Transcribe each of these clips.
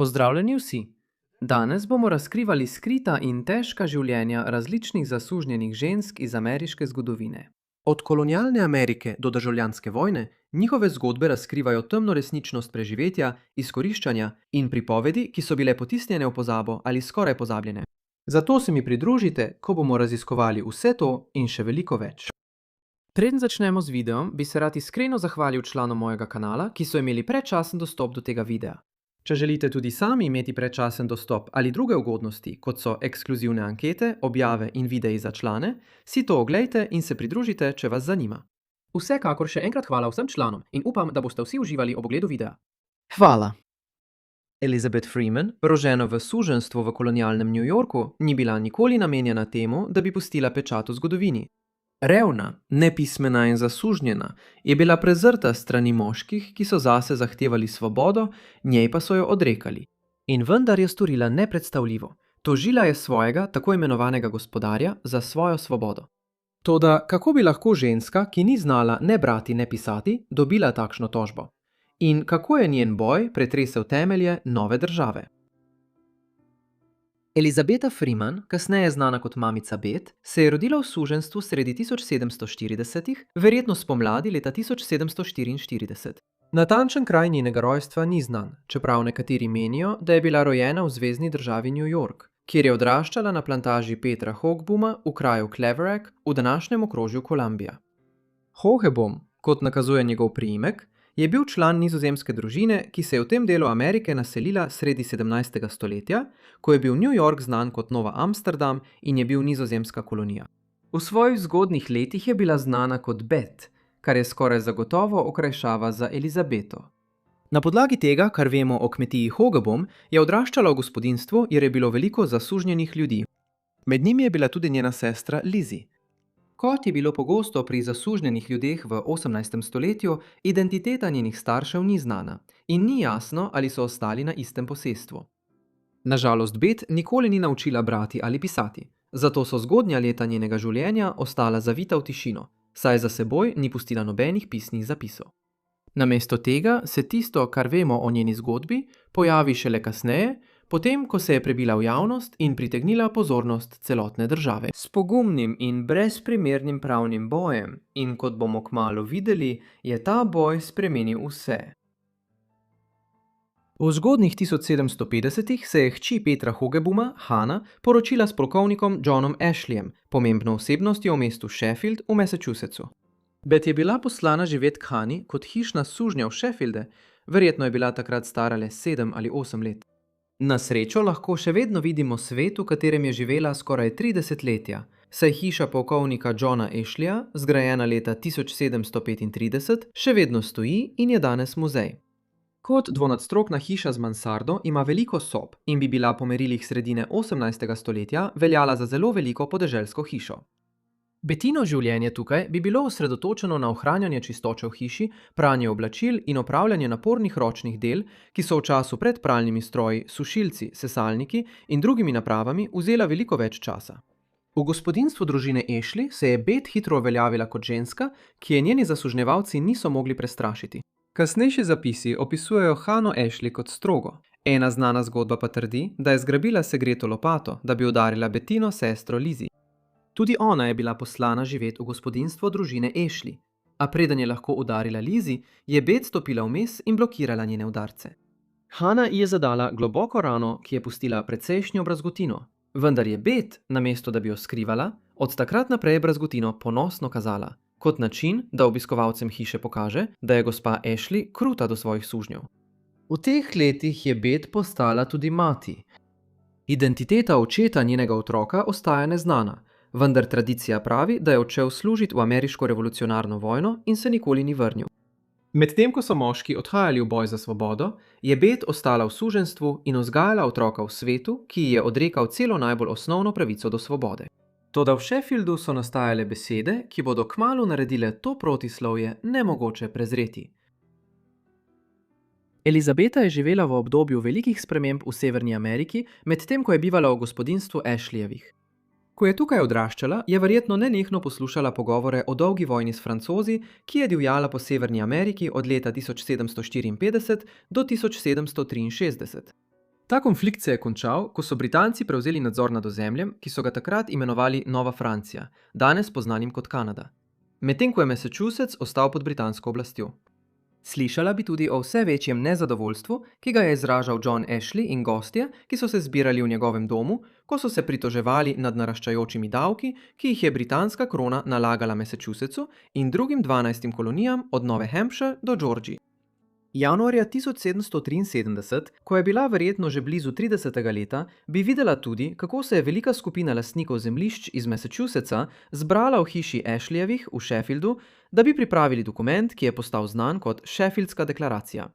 Pozdravljeni vsi! Danes bomo razkrivali skrita in težka življenja različnih zasužnjenih žensk iz ameriške zgodovine. Od kolonialne Amerike do državljanske vojne, njihove zgodbe razkrivajo temno resničnost preživetja, izkoriščanja in pripovedi, ki so bile potisnjene v pozabo ali skoraj pozabljene. Zato se mi pridružite, ko bomo raziskovali vse to in še veliko več. Preden začnemo z videom, bi se rad iskreno zahvalil članom mojega kanala, ki so imeli predčasen dostop do tega videa. Če želite tudi sami imeti predčasen dostop ali druge ugodnosti, kot so ekskluzivne ankete, objave in videi za člane, si to oglejte in se pridružite, če vas zanima. Vsekakor še enkrat hvala vsem članom in upam, da boste vsi uživali ob ogledu videa. Hvala! Elizabeth Freeman, rožena v suženjstvu v kolonialnem New Yorku, ni bila nikoli namenjena temu, da bi pustila pečat v zgodovini. Revna, nepismena in zasužnjena je bila prezrta strani moških, ki so zase zahtevali svobodo, njej pa so jo odrekali. In vendar je storila nepredstavljivo. Tožila je svojega, tako imenovanega gospodarja, za svojo svobodo. Toda kako bi lahko ženska, ki ni znala ne brati ne pisati, dobila takšno tožbo? In kako je njen boj pretresel temelje nove države? Elizabeta Freeman, kasneje znana kot mamica Bet, se je rodila v suženjstvu sredi 1740-ih, verjetno spomladi leta 1744. Natančen kraj njenega rojstva ni znan, čeprav nekateri menijo, da je bila rojena v zvezni državi New York, kjer je odraščala na plantaži Petra Hogeboma v kraju Cleverack v današnjem okrožju Columbia. Hogebom, kot nakazuje njegov priimek, je bil član nizozemske družine, ki se je v tem delu Amerike naselila sredi 17. stoletja, ko je bil New York znan kot Nova Amsterdam in je bil nizozemska kolonija. V svojih zgodnjih letih je bila znana kot Bet, kar je skoraj zagotovo okrajšava za Elizabeto. Na podlagi tega, kar vemo o kmetiji Hogebom, je odraščala v gospodinjstvu, jer je bilo veliko zasužnjenih ljudi. Med njimi je bila tudi njena sestra Lizzie. Kot je bilo pogosto pri zasužnjenih ljudeh v 18. stoletju, identiteta njenih staršev ni znana in ni jasno, ali so ostali na istem posestvu. Nažalost, Bet nikoli ni naučila brati ali pisati, zato so zgodnja leta njenega življenja ostala zavita v tišino, saj za seboj ni pustila nobenih pisnih zapisov. Namesto tega se tisto, kar vemo o njeni zgodbi, pojavi šele kasneje, potem, ko se je prebila v javnost in pritegnila pozornost celotne države. S pogumnim in brezprimernim pravnim bojem, in kot bomo kmalu videli, je ta boj spremenil vse. V zgodnjih 1750-ih se je hči Petra Hogeboma, Hannah, poročila s polkovnikom Johnom Ashleyjem, pomembno osebnostjo v mestu Sheffield v Massachusettsu. Bet je bila poslana živet k Hannah kot hišna sužnja v Sheffielde, verjetno je bila takrat stara le 7 ali 8 let. Na srečo lahko še vedno vidimo svet, v katerem je živela skoraj 30 letja, saj hiša polkovnika Johna Ashleyja, zgrajena leta 1735, še vedno stoji in je danes muzej. Kot dvonadstropna hiša z mansardo ima veliko sob in bi bila po merilih sredine 18. stoletja veljala za zelo veliko podeželsko hišo. Betino življenje tukaj bi bilo osredotočeno na ohranjanje čistoče v hiši, pranje oblačil in opravljanje napornih ročnih del, ki so v času pred pralnimi stroji, sušilci, sesalniki in drugimi napravami vzela veliko več časa. V gospodinjstvu družine Ashley se je Bet hitro uveljavila kot ženska, ki je njeni zasužnjevalci niso mogli prestrašiti. Kasnejši zapisi opisujejo Hannah Ashley kot strogo. Ena znana zgodba pa trdi, da je zgrabila segreto lopato, da bi udarila Betino sestro Lizzie. Tudi ona je bila poslana živet v gospodinjstvo družine Ashley, a preden je lahko udarila Lizzie, je Bet stopila vmes in blokirala njene udarce. Hannah ji je zadala globoko rano, ki je pustila precejšnjo brazgotino, vendar je Bet, namesto da bi jo skrivala, od takrat naprej brazgotino ponosno kazala, kot način, da obiskovalcem hiše pokaže, da je gospa Ashley kruta do svojih sužnjev. V teh letih je Bet postala tudi mati. Identiteta očeta njenega otroka ostaja neznana, vendar tradicija pravi, da je odšel služiti v ameriško revolucionarno vojno in se nikoli ni vrnil. Medtem ko so moški odhajali v boj za svobodo, je Bet ostala v suženjstvu in vzgajala otroka v svetu, ki ji je odrekal celo najbolj osnovno pravico do svobode. Toda v Sheffieldu so nastajale besede, ki bodo kmalu naredile to protislovje nemogoče prezreti. Elizabeta je živela v obdobju velikih sprememb v Severni Ameriki, medtem ko je bivala v gospodinjstvu Ashleyjevih. Ko je tukaj odraščala, je verjetno nenehno poslušala pogovore o dolgi vojni s Francozi, ki je divjala po Severni Ameriki od leta 1754 do 1763. Ta konflikt se je končal, ko so Britanci prevzeli nadzor nad ozemljem, ki so ga takrat imenovali Nova Francija, danes poznanim kot Kanada. Medtem ko je Massachusetts ostal pod britansko oblastjo. Slišala bi tudi o vse večjem nezadovoljstvu, ki ga je izražal John Ashley in gostje, ki so se zbirali v njegovem domu, ko so se pritoževali nad naraščajočimi davki, ki jih je britanska krona nalagala Massachusettsu in drugim 12 kolonijam od Nove Hampshire do Georgije. Januarja 1773, ko je bila verjetno že blizu 30. leta, bi videla tudi, kako se je velika skupina lastnikov zemljišč iz Massachusettsa zbrala v hiši Ashleyjevih v Sheffieldu, da bi pripravili dokument, ki je postal znan kot Sheffieldska deklaracija.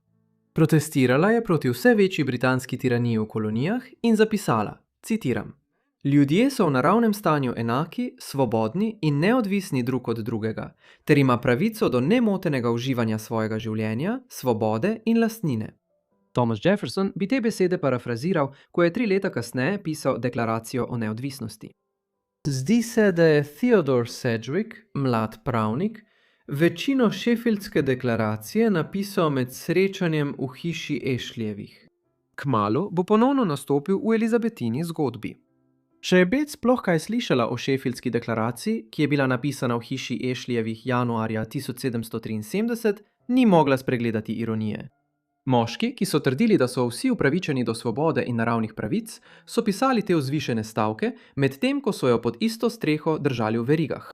Protestirala je proti vse večji britanski tiraniji v kolonijah in zapisala, citiram: Ljudje so v naravnem stanju enaki, svobodni in neodvisni drug od drugega, ter ima pravico do nemotenega uživanja svojega življenja, svobode in lastnine. Thomas Jefferson bi te besede parafraziral, ko je 3 leta kasneje pisal deklaracijo o neodvisnosti. Zdi se, da je Theodore Sedgwick, mlad pravnik, večino Sheffieldske deklaracije napisal med srečanjem v hiši Ashleyjevih. Kmalu bo ponovno nastopil v Elizabetini zgodbi. Če je Beth sploh kaj slišala o Sheffieldski deklaraciji, ki je bila napisana v hiši Ashleyjevih januarja 1773, ni mogla spregledati ironije. Moški, ki so trdili, da so vsi upravičeni do svobode in naravnih pravic, so pisali te vzvišene stavke, medtem ko so jo pod isto streho držali v verigah.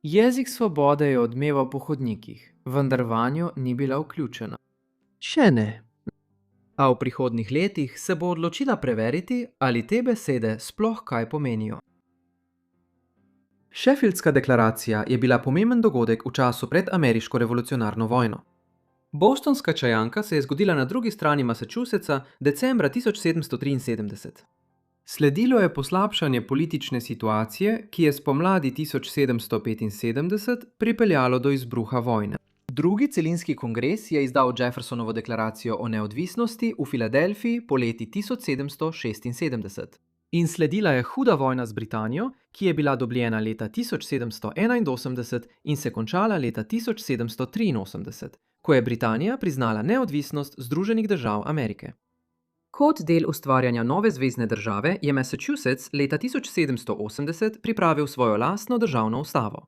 Jezik svobode je odmeval po hodnikih, vendar vanjo ni bila vključena. Še ne. A v prihodnjih letih se bo odločila preveriti, ali te besede sploh kaj pomenijo. Sheffieldska deklaracija je bila pomemben dogodek v času pred ameriško revolucionarno vojno. Bostonska čajanka se je zgodila na drugi strani Massachusettsa decembra 1773. Sledilo je poslabšanje politične situacije, ki je spomladi 1775 pripeljalo do izbruha vojne. Drugi celinski kongres je izdal Jeffersonovo deklaracijo o neodvisnosti v Filadelfiji poleti 1776. In sledila je huda vojna z Britanijo, ki je bila dobljena leta 1781 in se končala leta 1783, ko je Britanija priznala neodvisnost Združenih držav Amerike. Kot del ustvarjanja nove zvezne države je Massachusetts leta 1780 pripravil svojo lastno državno ustavo.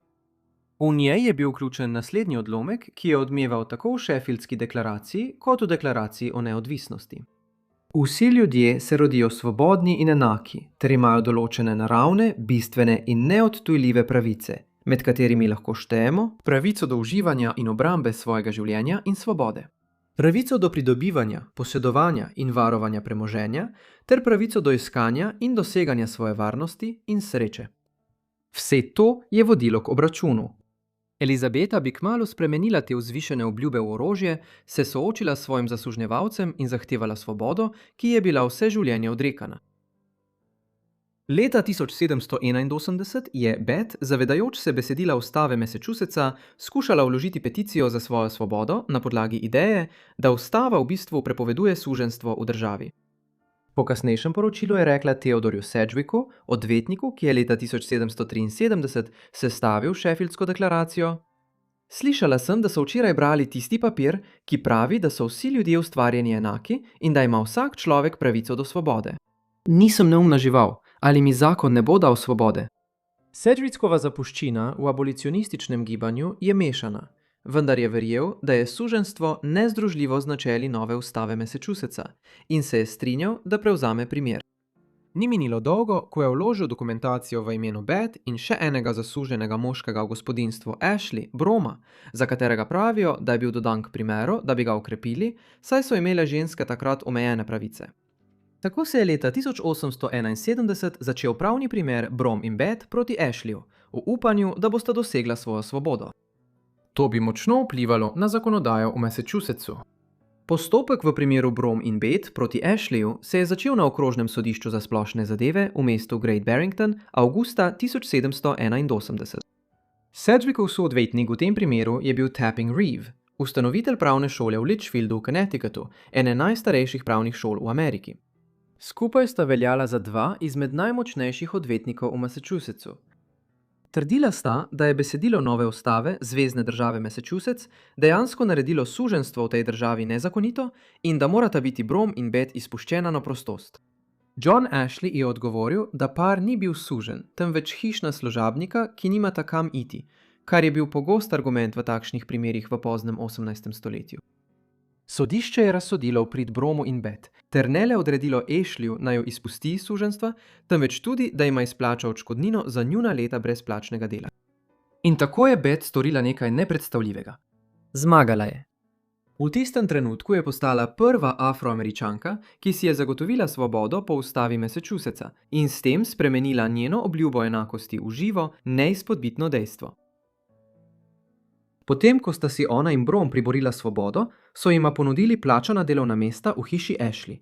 V njej je bil vključen naslednji odlomek, ki je odmeval tako v Sheffieldski deklaraciji kot v deklaraciji o neodvisnosti. Vsi ljudje se rodijo svobodni in enaki, ter imajo določene naravne, bistvene in neodtujljive pravice, med katerimi lahko štejemo pravico do uživanja in obrambe svojega življenja in svobode, pravico do pridobivanja, posedovanja in varovanja premoženja ter pravico do iskanja in doseganja svoje varnosti in sreče. Vse to je vodilo k obračunu. Elizabeta bi kmalu spremenila te vzvišene obljube v orožje, se soočila s svojim zasužnjevalcem in zahtevala svobodo, ki je bila vse življenje odrekana. Leta 1781 je Beth, zavedajoč se besedila ustave Massachusettsa, skušala vložiti peticijo za svojo svobodo na podlagi ideje, da ustava v bistvu prepoveduje suženjstvo v državi. Po kasnejšem poročilu je rekla Theodorju Sedgwicku, odvetniku, ki je leta 1773 sestavil Sheffieldsko deklaracijo: Slišala sem, da so včeraj brali tisti papir, ki pravi, da so vsi ljudje ustvarjeni enaki in da ima vsak človek pravico do svobode. Nisem neumna žival, ali mi zakon ne bo dal svobode? Sedgwickova zapuščina v abolicionističnem gibanju je mešana, vendar je verjel, da je suženjstvo nezdružljivo z načeli nove ustave Massachusettsa in se je strinjal, da prevzame primer. Ni minilo dolgo, ko je vložil dokumentacijo v imenu Beth in še enega zasuženega moškega v gospodinjstvu Ashley, Broma, za katerega pravijo, da je bil dodan k primeru, da bi ga okrepili, saj so imele ženske takrat omejene pravice. Tako se je leta 1871 začel pravni primer Brom in Beth proti Ashleyju, v upanju, da bosta dosegla svojo svobodo. To bi močno vplivalo na zakonodajo v Massachusettsu. Postopek v primeru Brom in Beth proti Ashleyju se je začel na okrožnem sodišču za splošne zadeve v mestu Great Barrington avgusta 1781. Sedgwickov soodvetnik v tem primeru je bil Tapping Reeve, ustanovitelj pravne šole v Litchfieldu v Connecticutu, ene najstarejših pravnih šol v Ameriki. Skupaj sta veljala za dva izmed najmočnejših odvetnikov v Massachusettsu. Trdila sta, da je besedilo nove ustave Zvezne države Massachusetts dejansko naredilo suženjstvo v tej državi nezakonito in da morata biti Brom in Beth izpuščena na prostost. John Ashley je odgovoril, da par ni bil suženj, temveč hišna služabnika, ki nimata kam iti, kar je bil pogost argument v takšnih primerih v poznem 18. stoletju. Sodišče je razsodilo v prid Bromu in Beth, ter ne le odredilo Ashleyju, naj jo izpusti iz suženjstva, temveč tudi, da ima izplača odškodnino za njuna leta brezplačnega dela. In tako je Beth storila nekaj nepredstavljivega. Zmagala je. V tistem trenutku je postala prva Afroameričanka, ki si je zagotovila svobodo po ustavi Massachusettsa in s tem spremenila njeno obljubo enakosti v živo, neizpodbitno dejstvo. Potem, ko sta si ona in Brom priborila svobodo, so jima ponudili plačana delovna mesta v hiši Ashley.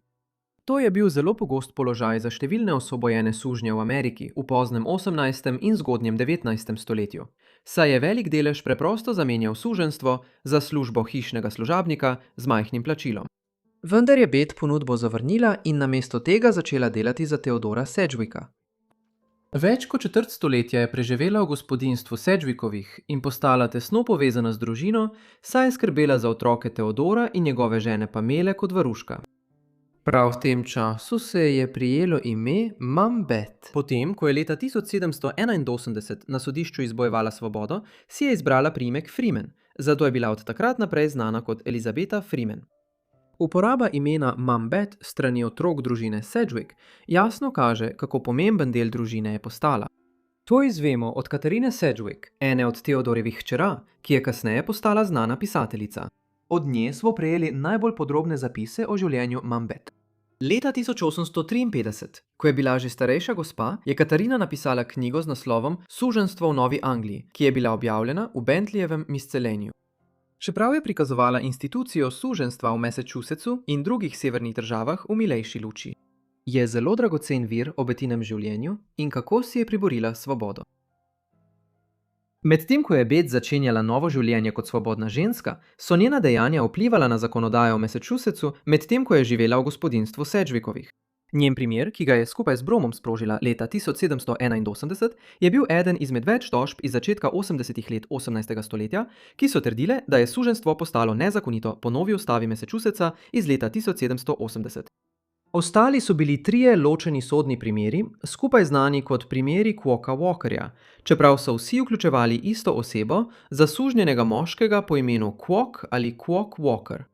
To je bil zelo pogost položaj za številne osvobojene sužnje v Ameriki v poznem 18. in zgodnjem 19. stoletju, saj je velik delež preprosto zamenjal suženjstvo za službo hišnega služabnika z majhnim plačilom. Vendar je Beth ponudbo zavrnila in namesto tega začela delati za Theodora Sedgwicka. Več kot četrt stoletja je preživela v gospodinjstvu Sedgwickovih in postala tesno povezana z družino, saj je skrbela za otroke Theodora in njegove žene Pamele kot varuška. Prav v tem času se je prijelo ime Mum Beth. Potem, ko je leta 1781 na sodišču izbojevala svobodo, si je izbrala priimek Freeman, zato je bila od takrat naprej znana kot Elizabeta Freeman. Uporaba imena Mum Beth strani otrok družine Sedgwick jasno kaže, kako pomemben del družine je postala. To izvemo od Katarine Sedgwick, ene od Theodorjevih hčera, ki je kasneje postala znana pisateljica. Od nje smo prejeli najbolj podrobne zapise o življenju Mum Beth. Leta 1853, ko je bila že starejša gospa, je Katarina napisala knjigo z naslovom Suženjstvo v Novi Angliji, ki je bila objavljena v Bentleyjevem miscelenju. Čeprav je prikazovala institucijo suženjstva v Massachusettsu in drugih severnih državah v milejši luči, je zelo dragocen vir o Betinem življenju in kako si je priborila svobodo. Medtem ko je Beth začenjala novo življenje kot svobodna ženska, so njena dejanja vplivala na zakonodajo v Massachusettsu, medtem ko je živela v gospodinjstvu Sedgwickovih. Njen primer, ki ga je skupaj z Bromom sprožila leta 1781, je bil eden izmed več tožb iz začetka 80. let 18. stoletja, ki so trdile, da je suženjstvo postalo nezakonito po novi ustavi Massachusettsa iz leta 1780. Ostali so bili trije ločeni sodni primeri, skupaj znani kot primeri Quokka Walkerja, čeprav so vsi vključevali isto osebo, zasužnjenega moškega po imenu Quock ali Quock Walker.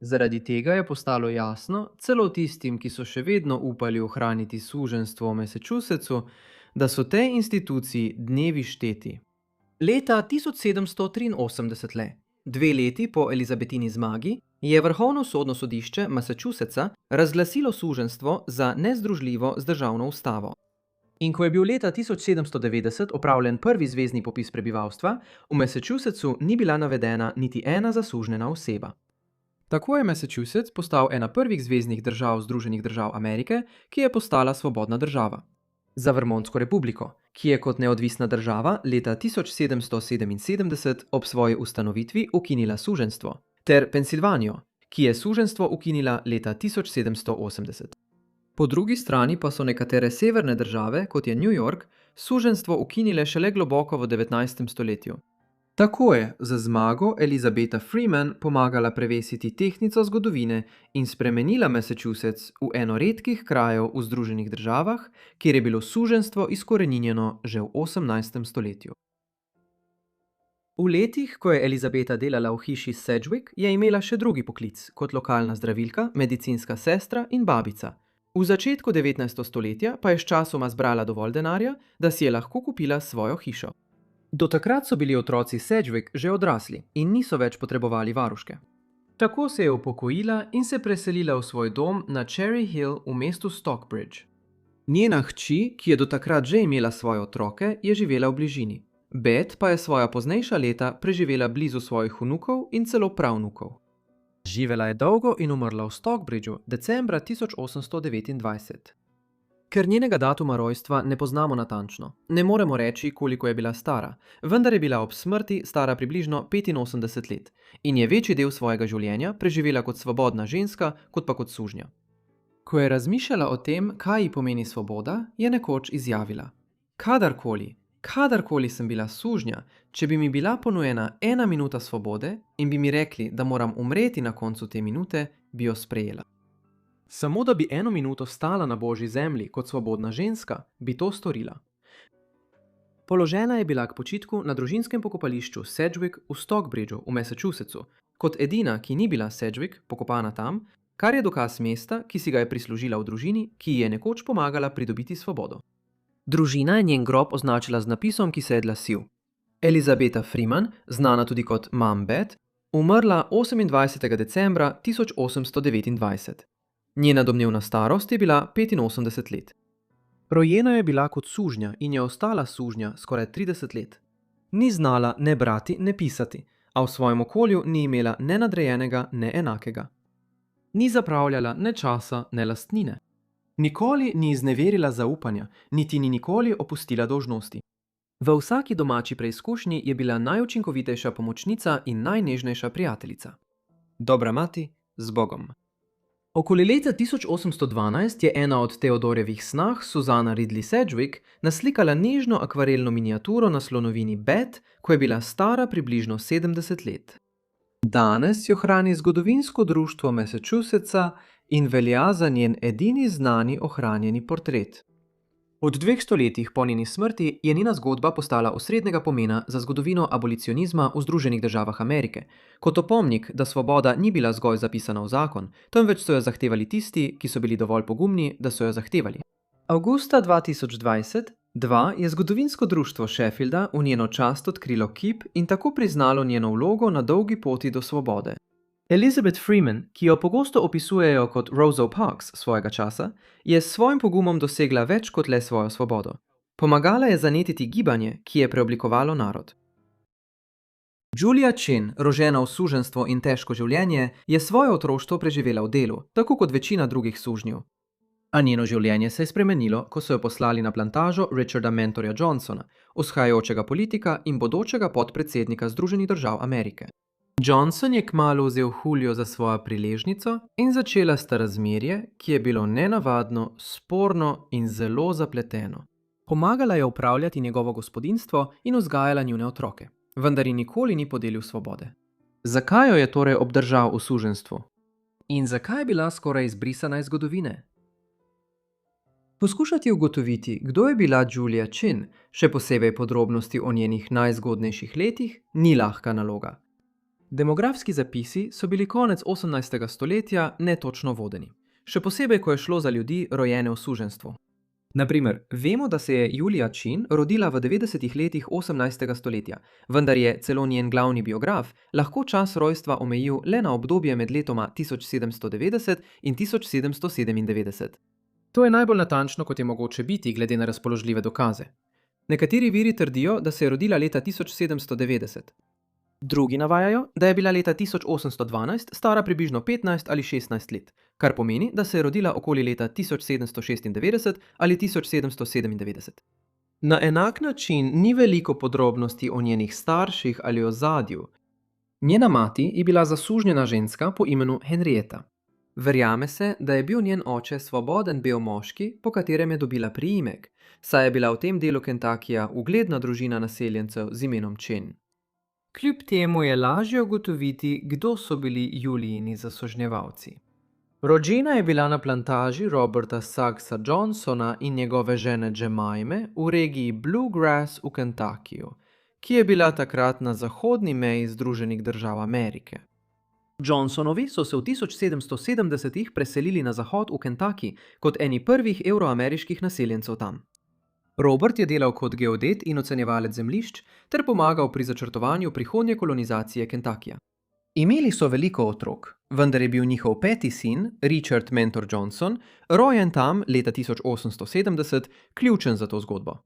Zaradi tega je postalo jasno, celo tistim, ki so še vedno upali ohraniti suženjstvo v Massachusettsu, da so tej instituciji dnevi šteti. Leta 1783 le, 2 leti po Elizabetini zmagi, je Vrhovno sodno sodišče Massachusettsa razglasilo suženjstvo za nezdružljivo z državno ustavo. In ko je bil leta 1790 opravljen prvi zvezni popis prebivalstva, v Massachusettsu ni bila navedena niti ena zasužnjena oseba. Tako je Massachusetts postal ena prvih zveznih držav Združenih držav Amerike, ki je postala svobodna država. Za Vermontsko republiko, ki je kot neodvisna država leta 1777 ob svoji ustanovitvi ukinila suženjstvo, ter Pensilvanijo, ki je suženjstvo ukinila leta 1780. Po drugi strani pa so nekatere severne države, kot je New York, suženjstvo ukinile šele globoko v 19. stoletju. Tako je za zmago Elizabeta Freeman pomagala prevesiti tehtnico zgodovine in spremenila Massachusetts v eno redkih krajev v Združenih državah, kjer je bilo suženjstvo izkoreninjeno že v 18. stoletju. V letih, ko je Elizabeta delala v hiši Sedgwick, je imela še drugi poklic, kot lokalna zdravilka, medicinska sestra in babica. V začetku 19. stoletja pa je sčasoma zbrala dovolj denarja, da si je lahko kupila svojo hišo. Do takrat so bili otroci Sedgwick že odrasli in niso več potrebovali varuške. Tako se je upokojila in se preselila v svoj dom na Cherry Hill v mestu Stockbridge. Njena hči, ki je do takrat že imela svoje otroke, je živela v bližini. Beth pa je svoja poznejša leta preživela blizu svojih vnukov in celo pravnukov. Živela je dolgo in umrla v Stockbridgeu decembra 1829. Ker njenega datuma rojstva ne poznamo natančno, ne moremo reči, koliko je bila stara, vendar je bila ob smrti stara približno 85 let in je večji del svojega življenja preživela kot svobodna ženska, kot pa kot sužnja. Ko je razmišljala o tem, kaj ji pomeni svoboda, je nekoč izjavila: Kadarkoli, Kadarkoli sem bila sužnja, če bi mi bila ponujena 1 minuta svobode in bi mi rekli, da moram umreti na koncu te minute, bi jo sprejela. Samo da bi 1 minuto stala na božji zemlji kot svobodna ženska, bi to storila. Položena je bila k počitku na družinskem pokopališču Sedgwick v Stockbridgeu v Massachusettsu, kot edina, ki ni bila Sedgwick, pokopana tam, kar je dokaz mesta, ki si ga je prislužila v družini, ki ji je nekoč pomagala pridobiti svobodo. Družina je njen grob označila z napisom, ki se je glasil: Elizabeta Freeman, znana tudi kot Mom Bet, umrla 28. decembra 1829. Njena domnevna starost je bila 85 let. Rojena je bila kot sužnja in je ostala sužnja skoraj 30 let. Ni znala ne brati, ne pisati, a v svojem okolju ni imela ne nadrejenega, ne enakega. Ni zapravljala ne časa, ne lastnine. Nikoli ni izneverila zaupanja, niti ni nikoli opustila dolžnosti. V vsaki domači preizkušnji je bila najučinkovitejša pomočnica in najnežnejša prijateljica. Dobra mati, z Bogom. Okoli leta 1812 je ena od Theodorjevih snah, Susana Ridley Sedgwick, naslikala nežno akvarelno miniaturo na slonovini Bet, ko je bila stara približno 70 let. Danes jo hrani zgodovinsko društvo Massachusettsa in velja za njen edini znani ohranjeni portret. Od 2 stoletjih po njeni smrti je njena zgodba postala osrednjega pomena za zgodovino abolicionizma v Združenih državah Amerike, kot opomnik, da svoboda ni bila zgolj zapisana v zakon, temveč so jo zahtevali tisti, ki so bili dovolj pogumni, da so jo zahtevali. Avgusta 2020 je zgodovinsko društvo Sheffielda v njeno čast odkrilo kip in tako priznalo njeno vlogo na dolgi poti do svobode. Elizabeth Freeman, ki jo pogosto opisujejo kot Rosa Parks svojega časa, je s svojim pogumom dosegla več kot le svojo svobodo. Pomagala je zanetiti gibanje, ki je preoblikovalo narod. Julia Chin, rožena v suženjstvo in težko življenje, je svoje otroštvo preživela v delu, tako kot večina drugih sužnjev. A njeno življenje se je spremenilo, ko so jo poslali na plantažo Richarda Mentorja Johnsona, vzhajajočega politika in bodočega podpredsednika Združenih držav Amerike. Johnson je kmalu vzel Julio za svojo priležnico in začela sta razmerje, ki je bilo nenavadno, sporno in zelo zapleteno. Pomagala je upravljati njegovo gospodinjstvo in vzgajala njune otroke, vendar ji nikoli ni podelil svobode. Zakaj jo je torej obdržal v suženjstvu? In zakaj je bila skoraj izbrisana iz zgodovine? Poskušati ugotoviti, kdo je bila Julia Chin, še posebej podrobnosti o njenih najzgodnejših letih, ni lahka naloga. Demografski zapisi so bili konec 18. stoletja netočno vodeni, še posebej, ko je šlo za ljudi rojene v suženjstvu. Naprimer, vemo, da se je Julia Chin rodila v 90. letih 18. stoletja, vendar je celo njen glavni biograf lahko čas rojstva omejil le na obdobje med letoma 1790 in 1797. To je najbolj natančno, kot je mogoče biti, glede na razpoložljive dokaze. Nekateri viri trdijo, da se je rodila leta 1790. Drugi navajajo, da je bila leta 1812 stara približno 15 ali 16 let, kar pomeni, da se je rodila okoli leta 1796 ali 1797. Na enak način ni veliko podrobnosti o njenih starših ali ozadju. Njena mati je bila zasužnjena ženska po imenu Henrietta. Verjame se, da je bil njen oče svoboden bel moški, po katerem je dobila priimek, saj je bila v tem delu Kentuckija ugledna družina naseljencev z imenom Chin. Kljub temu je lažje ugotoviti, kdo so bili Julijini zasužnjevalci. Rođena je bila na plantaži Roberta Saggsa Johnsona in njegove žene Jemime v regiji Bluegrass v Kentuckiju, ki je bila takrat na zahodni meji Združenih držav Amerike. Johnsonovi so se v 1770-ih preselili na zahod v Kentucky kot eni prvih evroameriških naseljencev tam. Robert je delal kot geodet in ocenjevalec zemljišč ter pomagal pri začrtovanju prihodnje kolonizacije Kentuckija. Imeli so veliko otrok, vendar je bil njihov 5. sin, Richard Mentor Johnson, rojen tam leta 1870, ključen za to zgodbo.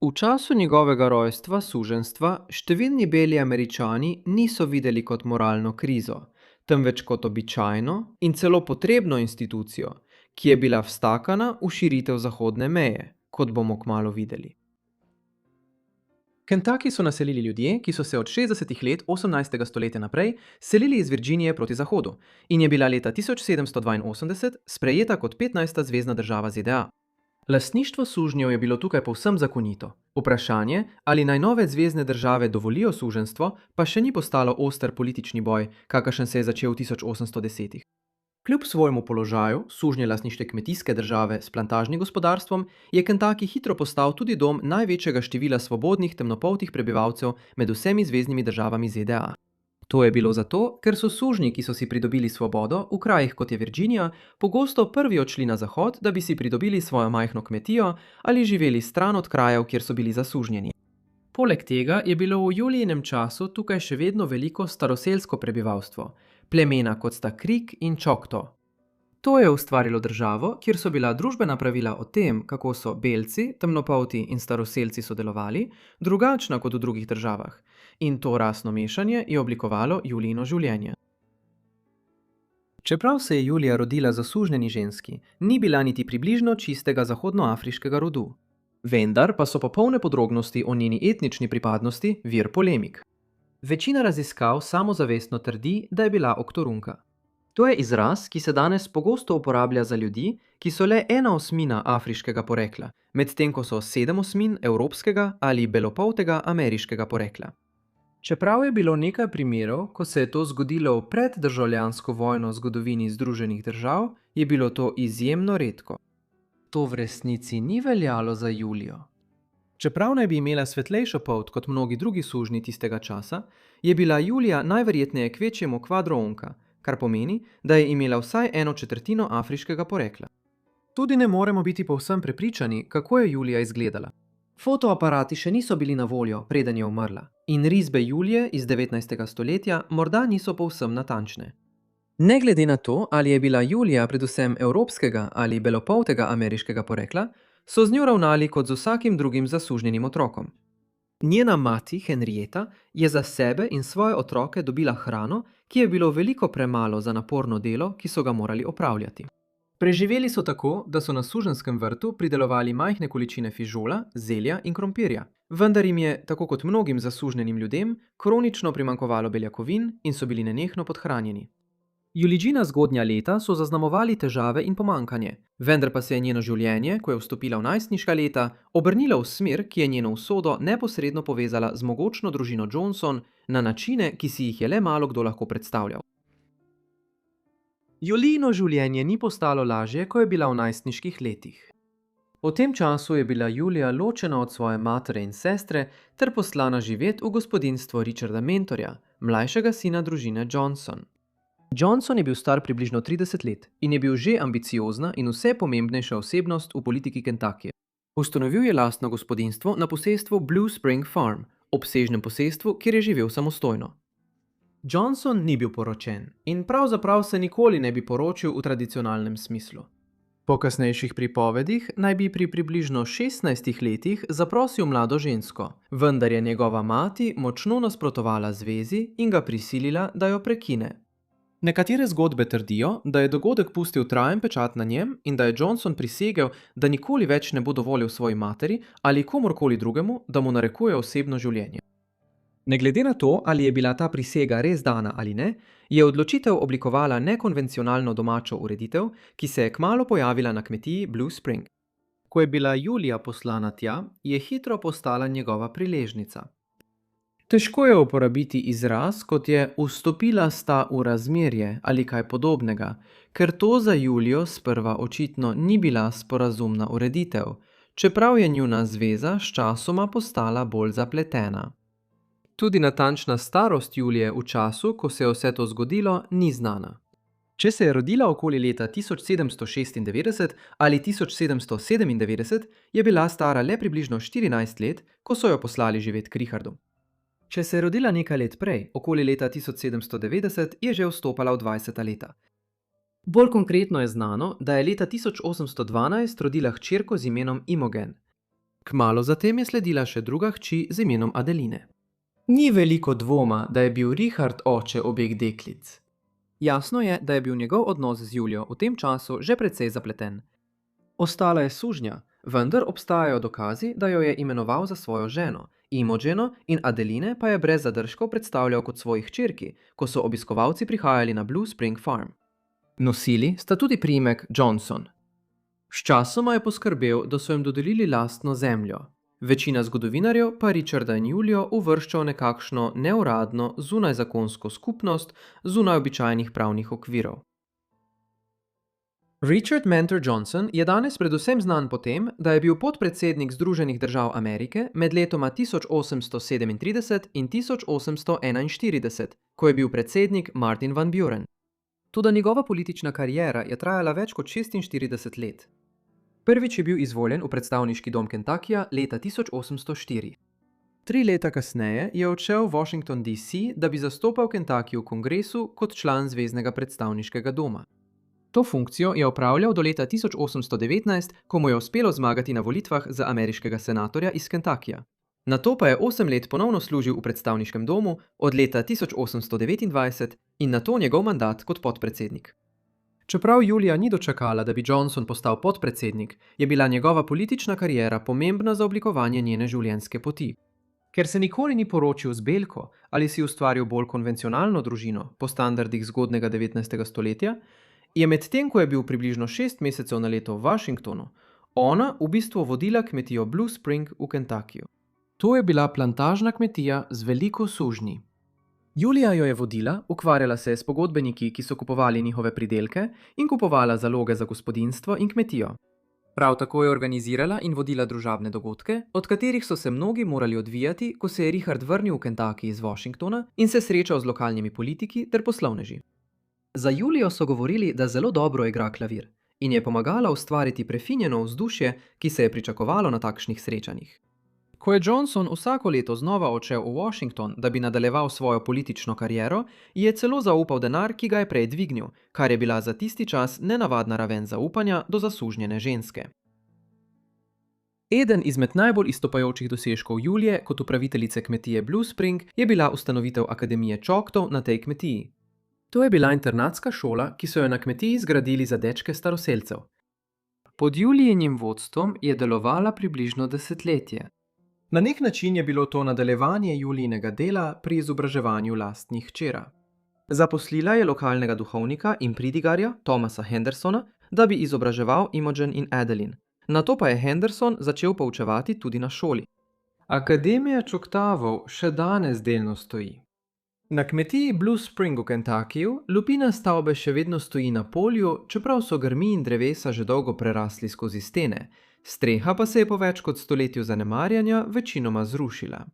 V času njegovega rojstva suženjstva številni beli Američani niso videli kot moralno krizo, temveč kot običajno in celo potrebno institucijo, ki je bila vstakana v širitev zahodne meje, kot bomo kmalu videli. Kentucky so naselili ljudje, ki so se od 60. let 18. stoletja naprej selili iz Virginije proti zahodu in je bila leta 1782 sprejeta kot 15. zvezna država ZDA. Lastništvo sužnjev je bilo tukaj povsem zakonito. Vprašanje, ali naj nove zvezne države dovolijo suženjstvo, pa še ni postalo oster politični boj, kakršen se je začel v 1810-ih. Kljub svojemu položaju, sužnje lastniške kmetijske države s plantažnim gospodarstvom, je Kentucky hitro postal tudi dom največjega števila svobodnih temnopoltih prebivalcev med vsemi zveznimi državami ZDA. To je bilo zato, ker so sužnji, ki so si pridobili svobodo v krajih kot je Virginija, pogosto prvi odšli na zahod, da bi si pridobili svojo majhno kmetijo ali živeli stran od krajev, kjer so bili zasužnjeni. Poleg tega je bilo v Julijinem času tukaj še vedno veliko staroselsko prebivalstvo, plemena kot sta Creek in Choctaw. To je ustvarilo državo, kjer so bila družbena pravila o tem, kako so belci, temnopolti in staroselci sodelovali, drugačna kot v drugih državah. In to rasno mešanje je oblikovalo Julijino življenje. Čeprav se je Julija rodila zasužnjeni ženski, ni bila niti približno čistega zahodnoafriškega rodu. Vendar pa so popolne podrobnosti o njeni etnični pripadnosti vir polemik. Večina raziskav samozavestno trdi, da je bila Oktorunka. To je izraz, ki se danes pogosto uporablja za ljudi, ki so le 1/8 afriškega porekla, medtem ko so 7/8 evropskega ali belopoltega ameriškega porekla. Čeprav je bilo nekaj primerov, ko se je to zgodilo v preddržavljansko vojno v zgodovini Združenih držav, je bilo to izjemno redko. To v resnici ni veljalo za Julijo. Čeprav naj bi imela svetlejšo polt kot mnogi drugi sužnji tistega časa, je bila Julija najverjetneje kvečjemu kvadroonka, kar pomeni, da je imela vsaj 1/4 afriškega porekla. Tudi ne moremo biti povsem prepričani, kako je Julija izgledala. Fotoaparati še niso bili na voljo, preden je umrla, in risbe Julije iz 19. stoletja morda niso povsem natančne. Ne glede na to, ali je bila Julija predvsem evropskega ali belopoltega ameriškega porekla, so z njo ravnali kot z vsakim drugim zasužnjenim otrokom. Njena mati, Henrietta, je za sebe in svoje otroke dobila hrano, ki je bilo veliko premalo za naporno delo, ki so ga morali opravljati. Preživeli so tako, da so na suženjskem vrtu pridelovali majhne količine fižola, zelja in krompirja, vendar jim je, tako kot mnogim zasužnjenim ljudem, kronično primanjkovalo beljakovin in so bili nenehno podhranjeni. Julijina zgodnja leta so zaznamovali težave in pomankanje, vendar pa se je njeno življenje, ko je vstopila v najstniška leta, obrnilo v smer, ki je njeno usodo neposredno povezala z mogočno družino Johnson na načine, ki si jih je le malo kdo lahko predstavljal. Julijino življenje ni postalo lažje, ko je bila v najstniških letih. V tem času je bila Julija ločena od svoje matere in sestre ter poslana živet v gospodinjstvo Richarda Mentorja, mlajšega sina družine Johnson. Johnson je bil star približno 30 let in je bil že ambiciozna in vse pomembnejša osebnost v politiki Kentuckyja. Ustanovil je lastno gospodinjstvo na posestvu Blue Spring Farm, obsežnem posestvu, kjer je živel samostojno. Johnson ni bil poročen in pravzaprav se nikoli ne bi poročil v tradicionalnem smislu. Po kasnejših pripovedih naj bi pri približno 16 letih zaprosil mlado žensko, vendar je njegova mati močno nasprotovala zvezi in ga prisilila, da jo prekine. Nekatere zgodbe trdijo, da je dogodek pustil trajen pečat na njem in da je Johnson prisegel, da nikoli več ne bo dovolil svoji materi ali komorkoli drugemu, da mu narekuje osebno življenje. Ne glede na to, ali je bila ta prisega res dana ali ne, je odločitev oblikovala nekonvencionalno domačo ureditev, ki se je kmalu pojavila na kmetiji Blue Spring. Ko je bila Julija poslana tja, je hitro postala njegova priležnica. Težko je uporabiti izraz, kot je vstopila sta v razmerje ali kaj podobnega, ker to za Julijo sprva očitno ni bila sporazumna ureditev, čeprav je njuna zveza sčasoma postala bolj zapletena. Tudi natančna starost Julije v času, ko se je vse to zgodilo, ni znana. Če se je rodila okoli leta 1796 ali 1797, je bila stara le približno 14 let, ko so jo poslali živet k Richardu. Če se je rodila nekaj let prej, okoli leta 1790, je že vstopala v 20. leta. Bolj konkretno je znano, da je leta 1812 rodila hčerko z imenom Imogen. Kmalu zatem je sledila še druga hči z imenom Adeline. Ni veliko dvoma, da je bil Richard oče obeh deklic. Jasno je, da je bil njegov odnos z Julijo v tem času že precej zapleten. Ostala je sužnja, vendar obstajajo dokazi, da jo je imenoval za svojo ženo, Imogeno, in Adeline pa je brez zadržkov predstavljal kot svoji hčerki, ko so obiskovalci prihajali na Blue Spring Farm. Nosili sta tudi priimek Johnson. Sčasoma je poskrbel, da so jim dodelili lastno zemljo. Večina zgodovinarjev pa Richarda in Julijo uvršča v nekakšno neuradno zunajzakonsko skupnost zunaj običajnih pravnih okvirov. Richard Mentor Johnson je danes predvsem znan po tem, da je bil podpredsednik Združenih držav Amerike med letoma 1837 in 1841, ko je bil predsednik Martin Van Buren. Toda njegova politična kariera je trajala več kot 46 let. Prvič je bil izvoljen v predstavniški dom Kentuckyja leta 1804. 3 leta kasneje je odšel v Washington DC, da bi zastopal Kentucky v kongresu kot član Zveznega predstavniškega doma. To funkcijo je opravljal do leta 1819, ko mu je uspelo zmagati na volitvah za ameriškega senatorja iz Kentuckyja. Nato pa je 8 let ponovno služil v predstavniškem domu od leta 1829 in nato njegov mandat kot podpredsednik. Čeprav Julija ni dočakala, da bi Johnson postal podpredsednik, je bila njegova politična kariera pomembna za oblikovanje njene življenjske poti. Ker se nikoli ni poročil z belko ali si ustvaril bolj konvencionalno družino po standardih zgodnega 19. stoletja, je medtem, ko je bil približno 6 mesecev na leto v Washingtonu, ona v bistvu vodila kmetijo Blue Spring v Kentuckyju. To je bila plantažna kmetija z veliko sužnji. Julija jo je vodila, ukvarjala se je s pogodbeniki, ki so kupovali njihove pridelke in kupovala zaloge za gospodinjstvo in kmetijo. Prav tako je organizirala in vodila družabne dogodke, od katerih so se mnogi morali odvijati, ko se je Richard vrnil v Kentucky iz Washingtona in se srečal z lokalnimi politiki ter poslovneži. Za Julijo so govorili, da zelo dobro igra klavir in je pomagala ustvariti prefinjeno vzdušje, ki se je pričakovalo na takšnih srečanjih. Ko je Johnson vsako leto znova odšel v Washington, da bi nadaljeval svojo politično kariero, je celo zaupal denar, ki ga je prej dvignil, kar je bila za tisti čas nenavadna raven zaupanja do zasužnjene ženske. Eden izmed najbolj izstopajočih dosežkov Julije kot upraviteljice kmetije Blue Spring je bila ustanovitev Akademije Choctaw na tej kmetiji. To je bila internatska šola, ki so jo na kmetiji zgradili za dečke staroselcev. Pod Julijinim vodstvom je delovala približno desetletje. Na nek način je bilo to nadaljevanje Julijinega dela pri izobraževanju lastnih hčera. Zaposlila je lokalnega duhovnika in pridigarja Thomasa Hendersona, da bi izobraževal Imogen in Adeline. Nato pa je Henderson začel poučevati tudi na šoli. Akademija Choctawov še danes delno stoji. Na kmetiji Blue Spring v Kentuckyju lupina stavbe še vedno stoji na polju, čeprav so grmi in drevesa že dolgo prerasli skozi stene. Streha pa se je po več kot stoletju zanemarjanja večinoma zrušila.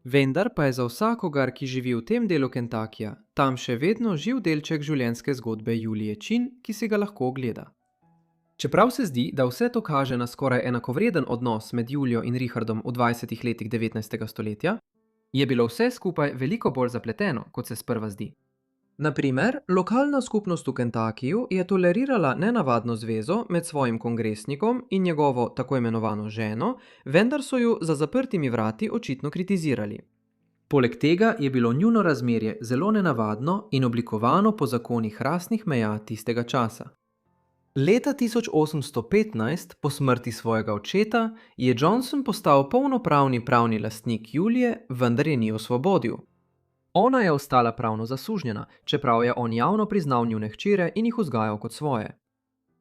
Vendar pa je za vsakogar, ki živi v tem delu Kentuckyja, tam še vedno živ delček življenjske zgodbe Julije Chin, ki si ga lahko ogleda. Čeprav se zdi, da vse to kaže na skoraj enakovreden odnos med Julijo in Richardom v 20 letih 19. stoletja, je bilo vse skupaj veliko bolj zapleteno, kot se sprva zdi. Naprimer, lokalna skupnost v Kentuckyju je tolerirala nenavadno zvezo med svojim kongresnikom in njegovo tako imenovano ženo, vendar so ju za zaprtimi vrati očitno kritizirali. Poleg tega je bilo njuno razmerje zelo nenavadno in oblikovano po zakonih rasnih meja tistega časa. Leta 1815, po smrti svojega očeta, je Johnson postal polnopravni pravni lastnik Julije, vendar je ni osvobodil. Ona je ostala pravno zasužnjena, čeprav je on javno priznal njune hčere in jih vzgajal kot svoje.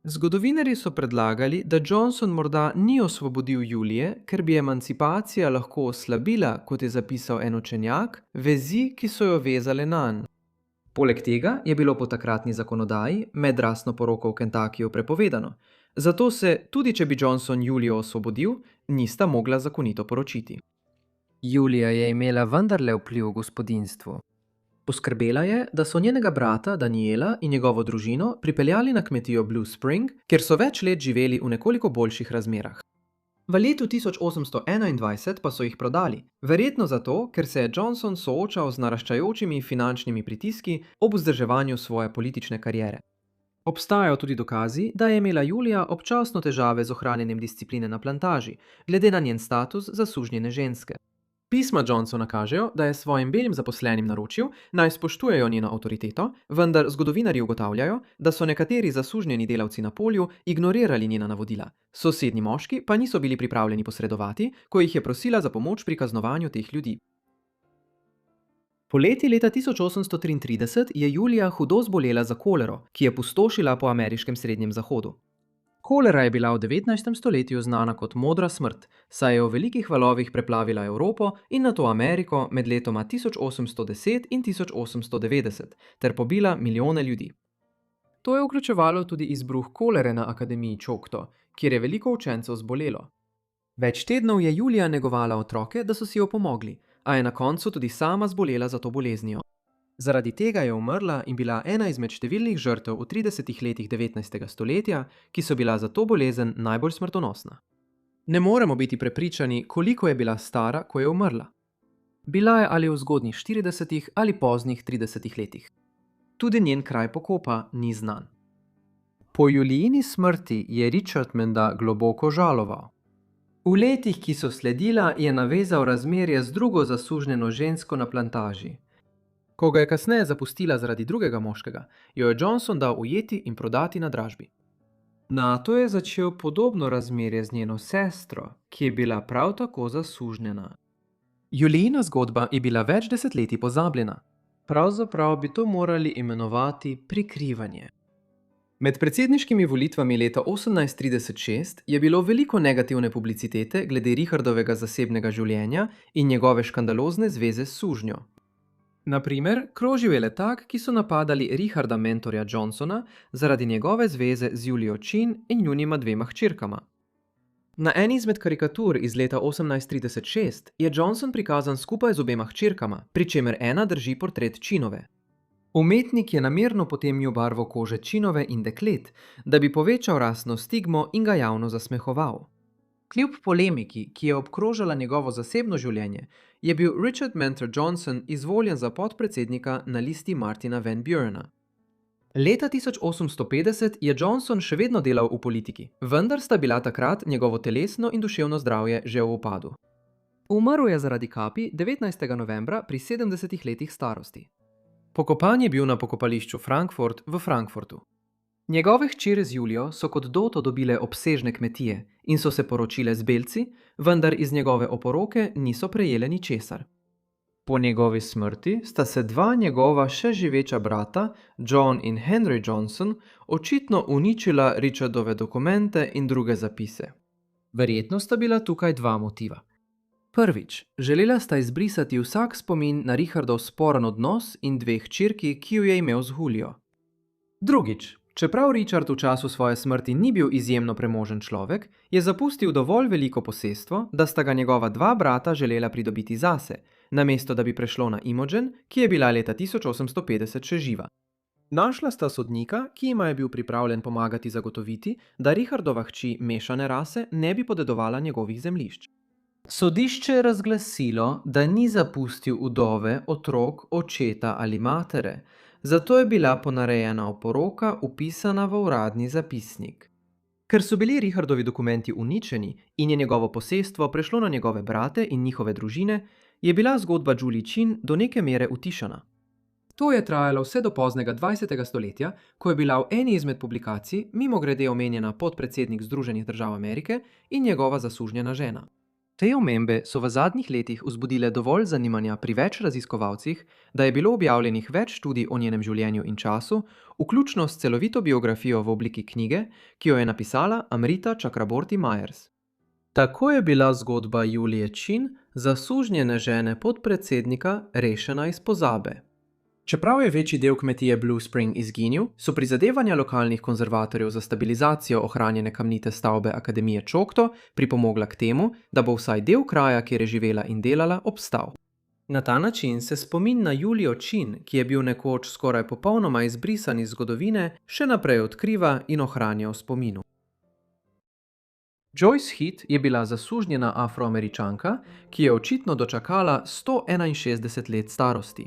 Zgodovinarji so predlagali, da Johnson morda ni osvobodil Julije, ker bi emancipacija lahko oslabila, kot je zapisal en učenjak, vezi, ki so jo vezale nanj. Poleg tega je bilo po takratni zakonodaji medrasno poroko v Kentuckyju prepovedano, zato se, tudi če bi Johnson Julijo osvobodil, nista mogla zakonito poročiti. Julija je imela vendarle vpliv v gospodinjstvu. Poskrbela je, da so njenega brata Daniela in njegovo družino pripeljali na kmetijo Blue Spring, kjer so več let živeli v nekoliko boljših razmerah. V letu 1821 pa so jih prodali, verjetno zato, ker se je Johnson soočal z naraščajočimi finančnimi pritiski ob vzdrževanju svoje politične kariere. Obstajajo tudi dokazi, da je imela Julija občasno težave z ohranjanjem discipline na plantaži, glede na njen status zasužnjene ženske. Pisma Johnsona kažejo, da je svojim belim zaposlenim naročil, naj spoštujejo njeno avtoriteto, vendar zgodovinarji ugotavljajo, da so nekateri zasužnjeni delavci na polju ignorirali njena navodila. Sosednji moški pa niso bili pripravljeni posredovati, ko jih je prosila za pomoč pri kaznovanju teh ljudi. Poleti leta 1833 je Julija hudo zbolela za kolero, ki je pustošila po ameriškem srednjem zahodu. Kolera je bila v 19. stoletju znana kot modra smrt, saj je v velikih valovih preplavila Evropo in nato Ameriko med letoma 1810 in 1890 ter pobila milijone ljudi. To je vključevalo tudi izbruh kolere na Akademiji Čokto, kjer je veliko učencev zbolelo. Več tednov je Julija negovala otroke, da so si jo pomogli, a je na koncu tudi sama zbolela za to boleznijo. Zaradi tega je umrla in bila ena izmed številnih žrtev v 30 letih 19. stoletja, ki so bila za to bolezen najbolj smrtonosna. Ne moremo biti prepričani, koliko je bila stara, ko je umrla. Bila je ali v zgodnjih 40 ali poznih 30 letih. Tudi njen kraj pokopa ni znan. Po Julijini smrti je Richard menda globoko žaloval. V letih, ki so sledila, je navezal razmerje z drugo zasužnjeno žensko na plantaži. Ko ga je kasneje zapustila zaradi drugega moškega, jo je Johnson dal ujeti in prodati na dražbi. Nato je začel podobno razmerje z njeno sestro, ki je bila prav tako zasužnjena. Julijina zgodba je bila več desetletij pozabljena. Pravzaprav bi to morali imenovati prikrivanje. Med predsedniškimi volitvami leta 1836 je bilo veliko negativne publicitete glede Richardovega zasebnega življenja in njegove škandalozne zveze s sužnjo. Na primer, krožil je letak, ki so napadali Richarda mentorja Johnsona zaradi njegove zveze z Julijo Chin in njunima dvema hčerkama. Na eni izmed karikatur iz leta 1836 je Johnson prikazan skupaj z obema hčerkama, pri čemer ena drži portret Chinove. Umetnik je namerno potemnil barvo kože Chinove in deklet, da bi povečal rasno stigmo in ga javno zasmehoval. Kljub polemiki, ki je obkrožala njegovo zasebno življenje, je bil Richard Mentor Johnson izvoljen za podpredsednika na listi Martina Van Burena. Leta 1850 je Johnson še vedno delal v politiki, vendar sta bila takrat njegovo telesno in duševno zdravje že v upadu. Umrl je zaradi kapi 19. novembra pri 70 letih starosti. Pokopan je bil na pokopališču Frankfurt v Frankfurtu. Njegove hčere z Julijo so kot doto dobile obsežne kmetije in so se poročile z belci, vendar iz njegove oporoke niso prejele ničesar. Po njegovi smrti sta se dva njegova še živeča brata, John in Henry Johnson, očitno uničila Richardove dokumente in druge zapise. Verjetno sta bila tukaj dva motiva. Prvič, želela sta izbrisati vsak spomin na Richardov sporen odnos in dve hčerki, ki ju je imel z Julijo. Drugič, čeprav Richard v času svoje smrti ni bil izjemno premožen človek, je zapustil dovolj veliko posestvo, da sta ga njegova dva brata želela pridobiti zase, namesto da bi prešlo na Imogen, ki je bila leta 1850 še živa. Našla sta sodnika, ki jima je bil pripravljen pomagati zagotoviti, da Richardova hči mešane rase ne bi podedovala njegovih zemljišč. Sodišče je razglasilo, da ni zapustil vdove, otrok, očeta ali matere, zato je bila ponarejena oporoka vpisana v uradni zapisnik. Ker so bili Richardovi dokumenti uničeni in je njegovo posestvo prešlo na njegove brate in njihove družine, je bila zgodba Julie Chin do neke mere utišana. To je trajalo vse do poznega 20. stoletja, ko je bila v eni izmed publikacij mimogrede omenjena podpredsednik Združenih držav Amerike in njegova zasužnjena žena. Te omembe so v zadnjih letih vzbudile dovolj zanimanja pri več raziskovalcih, da je bilo objavljenih več študij o njenem življenju in času, vključno s celovito biografijo v obliki knjige, ki jo je napisala Amrita Chakraborty Myers. Tako je bila zgodba Julije Chin, zasužnjene žene podpredsednika, rešena iz pozabe. Čeprav je večji del kmetije Blue Spring izginil, so prizadevanja lokalnih konzervatorjev za stabilizacijo ohranjene kamnite stavbe Akademije Čokto pripomogla k temu, da bo vsaj del kraja, kjer je živela in delala, obstal. Na ta način se spomin na Julijo Chin, ki je bil nekoč skoraj popolnoma izbrisan iz zgodovine, še naprej odkriva in ohranja v spominu. Joyce Heath je bila zasužnjena Afroameričanka, ki je očitno dočakala 161 let starosti.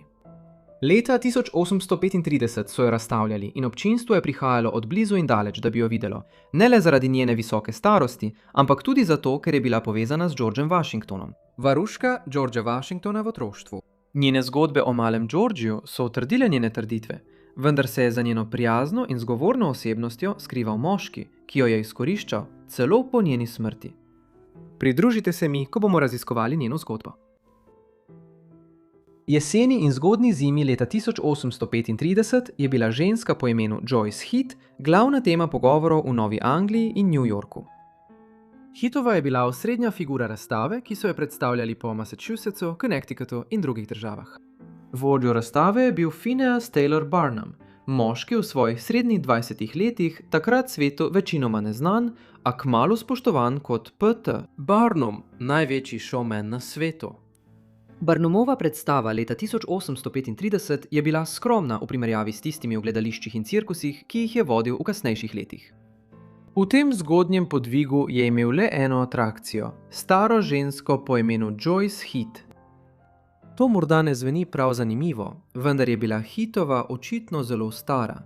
Leta 1835 so jo razstavljali in občinstvo je prihajalo od blizu in daleč, da bi jo videlo, ne le zaradi njene visoke starosti, ampak tudi zato, ker je bila povezana z Georgeom Washingtonom. Varuška Georgea Washingtona v otroštvu. Njene zgodbe o malem Georgiju so utrdile njene trditve, vendar se je za njeno prijazno in zgovorno osebnostjo skrival moški, ki jo je izkoriščal, celo po njeni smrti. Pridružite se mi, ko bomo raziskovali njeno zgodbo. Jeseni in zgodnji zimi leta 1835 je bila ženska po imenu Joyce Heath glavna tema pogovorov v Novi Angliji in New Yorku. Heathova je bila osrednja figura razstave, ki so jo predstavljali po Massachusettsu, Connecticutu in drugih državah. Vodjo razstave je bil Phineas Taylor Barnum, moški v svojih srednjih 20 letih, takrat svetu večinoma neznan, a kmalu spoštovan kot P.T. Barnum, največji showman na svetu. Barnumova predstava leta 1835 je bila skromna v primerjavi s tistimi v gledališčih in cirkusih, ki jih je vodil v kasnejših letih. V tem zgodnjem podvigu je imel le eno atrakcijo, staro žensko po imenu Joyce Heath. To morda ne zveni prav zanimivo, vendar je bila Heathova očitno zelo stara.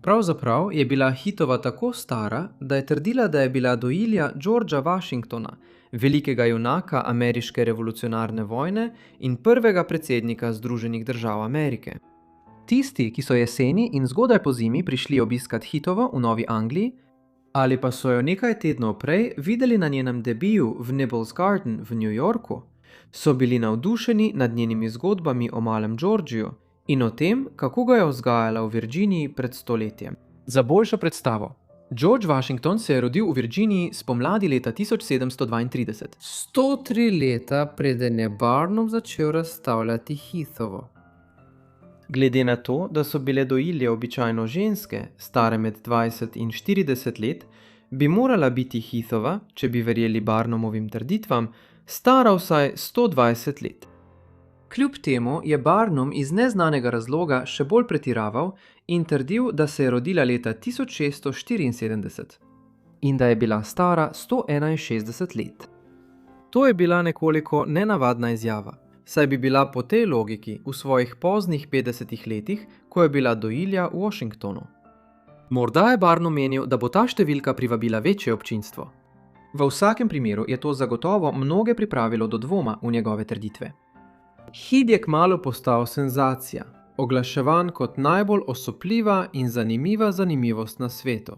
Pravzaprav je bila Heathova tako stara, da je trdila, da je bila dojilja Georgea Washingtona, velikega junaka ameriške revolucionarne vojne in prvega predsednika Združenih držav Amerike. Tisti, ki so jeseni in zgodaj pozimi prišli obiskat Heathovo v Novi Angliji, ali pa so jo nekaj tednov prej videli na njenem debiju v Nibbles Garden v New Yorku, so bili navdušeni nad njenimi zgodbami o malem Georgiju in o tem, kako ga je vzgajala v Virginiji pred stoletjem. Za boljšo predstavo. George Washington se je rodil v Virginiji spomladi leta 1732. 103 leta preden je Barnum začel razstavljati Heathovo. Glede na to, da so bile dojilje običajno ženske, stare med 20 in 40 let, bi morala biti Heathova, če bi verjeli Barnumovim trditvam, stara vsaj 120 let. Kljub temu je Barnum iz neznanega razloga še bolj pretiraval in trdil, da se je rodila leta 1674 in da je bila stara 161 let. To je bila nekoliko nenavadna izjava, saj bi bila po tej logiki v svojih poznih 50 letih, ko je bila dojilja v Washingtonu. Morda je Barnum menil, da bo ta številka privabila večje občinstvo. V vsakem primeru je to zagotovo mnoge pripravilo do dvoma v njegove trditve. Heath je kmalu postal senzacija, oglaševan kot najbolj osupljiva in zanimiva zanimivost na svetu.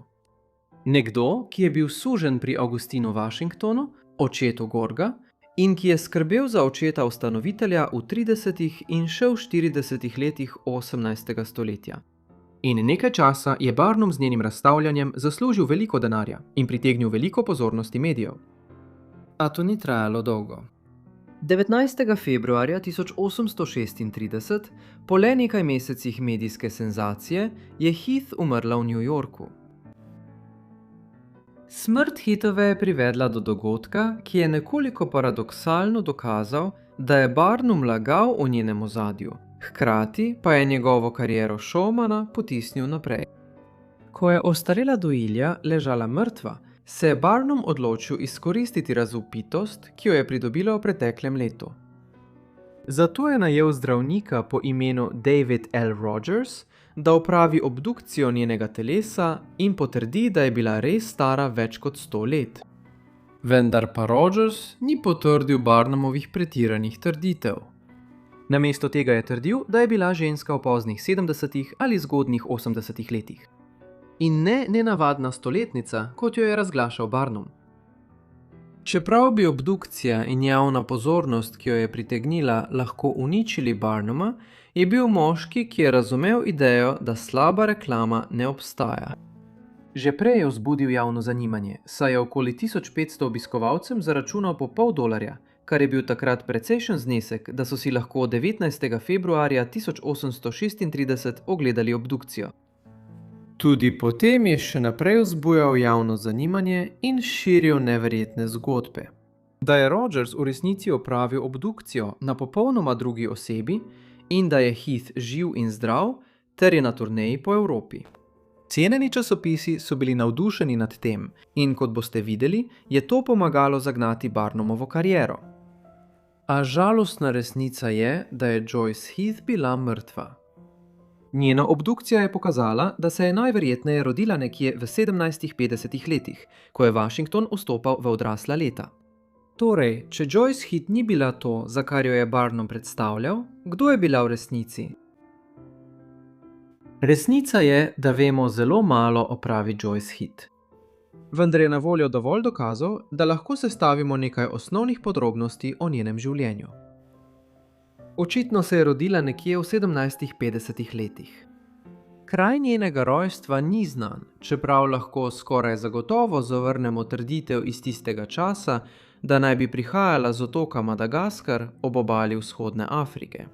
Nekdo, ki je bil suženj pri Augustinu Washingtonu, očetu Gorga, in ki je skrbel za očeta ustanovitelja v 30 in še v 40 letih 18. stoletja. In nekaj časa je Barnum z njenim razstavljanjem zaslužil veliko denarja in pritegnil veliko pozornosti medijev. A to ni trajalo dolgo. 19. februarja 1836, po le nekaj mesecih medijske senzacije, je Heath umrla v New Yorku. Smrt Heathove je privedla do dogodka, ki je nekoliko paradoksalno dokazal, da je Barnum lagal o njenem ozadju, hkrati pa je njegovo kariero showmana potisnil naprej. Ko je ostarela dojilja ležala mrtva, se je Barnum odločil izkoristiti razvpitost, ki jo je pridobila v preteklem letu. Zato je najel zdravnika po imenu David L. Rogers, da opravi obdukcijo njenega telesa in potrdi, da je bila res stara več kot 100 let. Vendar pa Rogers ni potrdil Barnumovih pretiranih trditev. Namesto tega je trdil, da je bila ženska v poznih 70 ali zgodnjih 80 letih. In ne nenavadna stoletnica, kot jo je razglašal Barnum. Čeprav bi obdukcija in javna pozornost, ki jo je pritegnila, lahko uničili Barnuma, je bil moški, ki je razumel idejo, da slaba reklama ne obstaja. Že prej je vzbudil javno zanimanje, saj je okoli 1500 obiskovalcem zaračunal po $0,5, kar je bil takrat precejšen znesek, da so si lahko 19. februarja 1836 ogledali obdukcijo. Tudi potem je še naprej vzbujal javno zanimanje in širil neverjetne zgodbe. Da je Rogers v resnici opravil obdukcijo na popolnoma drugi osebi in da je Heath živ in zdrav, ter je na turneji po Evropi. Cenjeni časopisi so bili navdušeni nad tem in, kot boste videli, je to pomagalo zagnati Barnumovo kariero. A žalostna resnica je, da je Joyce Heath bila mrtva. Njena obdukcija je pokazala, da se je najverjetneje rodila nekje v 1750 letih, ko je Washington vstopal v odrasla leta. Torej, če Joyce Heath ni bila to, za kar jo je Barnum predstavljal, kdo je bila v resnici? Resnica je, da vemo zelo malo o pravi Joyce Heath. Vendar je na voljo dovolj dokazov, da lahko sestavimo nekaj osnovnih podrobnosti o njenem življenju. Očitno se je rodila nekje v 1750 letih. Kraj njenega rojstva ni znan, čeprav lahko skoraj zagotovo zavrnemo trditev iz tistega časa, da naj bi prihajala z otoka Madagaskar ob obali vzhodne Afrike.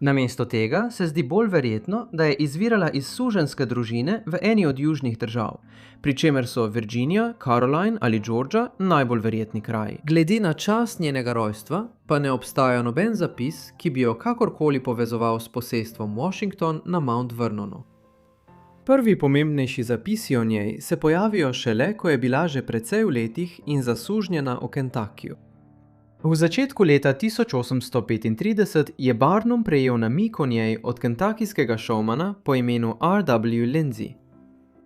Namesto tega se zdi bolj verjetno, da je izvirala iz suženjske družine v eni od južnih držav, pri čemer so Virginia, Caroline ali Georgia najbolj verjetni kraji. Glede na čas njenega rojstva pa ne obstaja noben zapis, ki bi jo kakorkoli povezoval s posestvom Washington na Mount Vernonu. Prvi pomembnejši zapisi o njej se pojavijo šele, ko je bila že precej v letih in zasužnjena v Kentuckyju. V začetku leta 1835 je Barnum prejel namig o njej od kentakijskega šovmana po imenu R.W. Lindsay.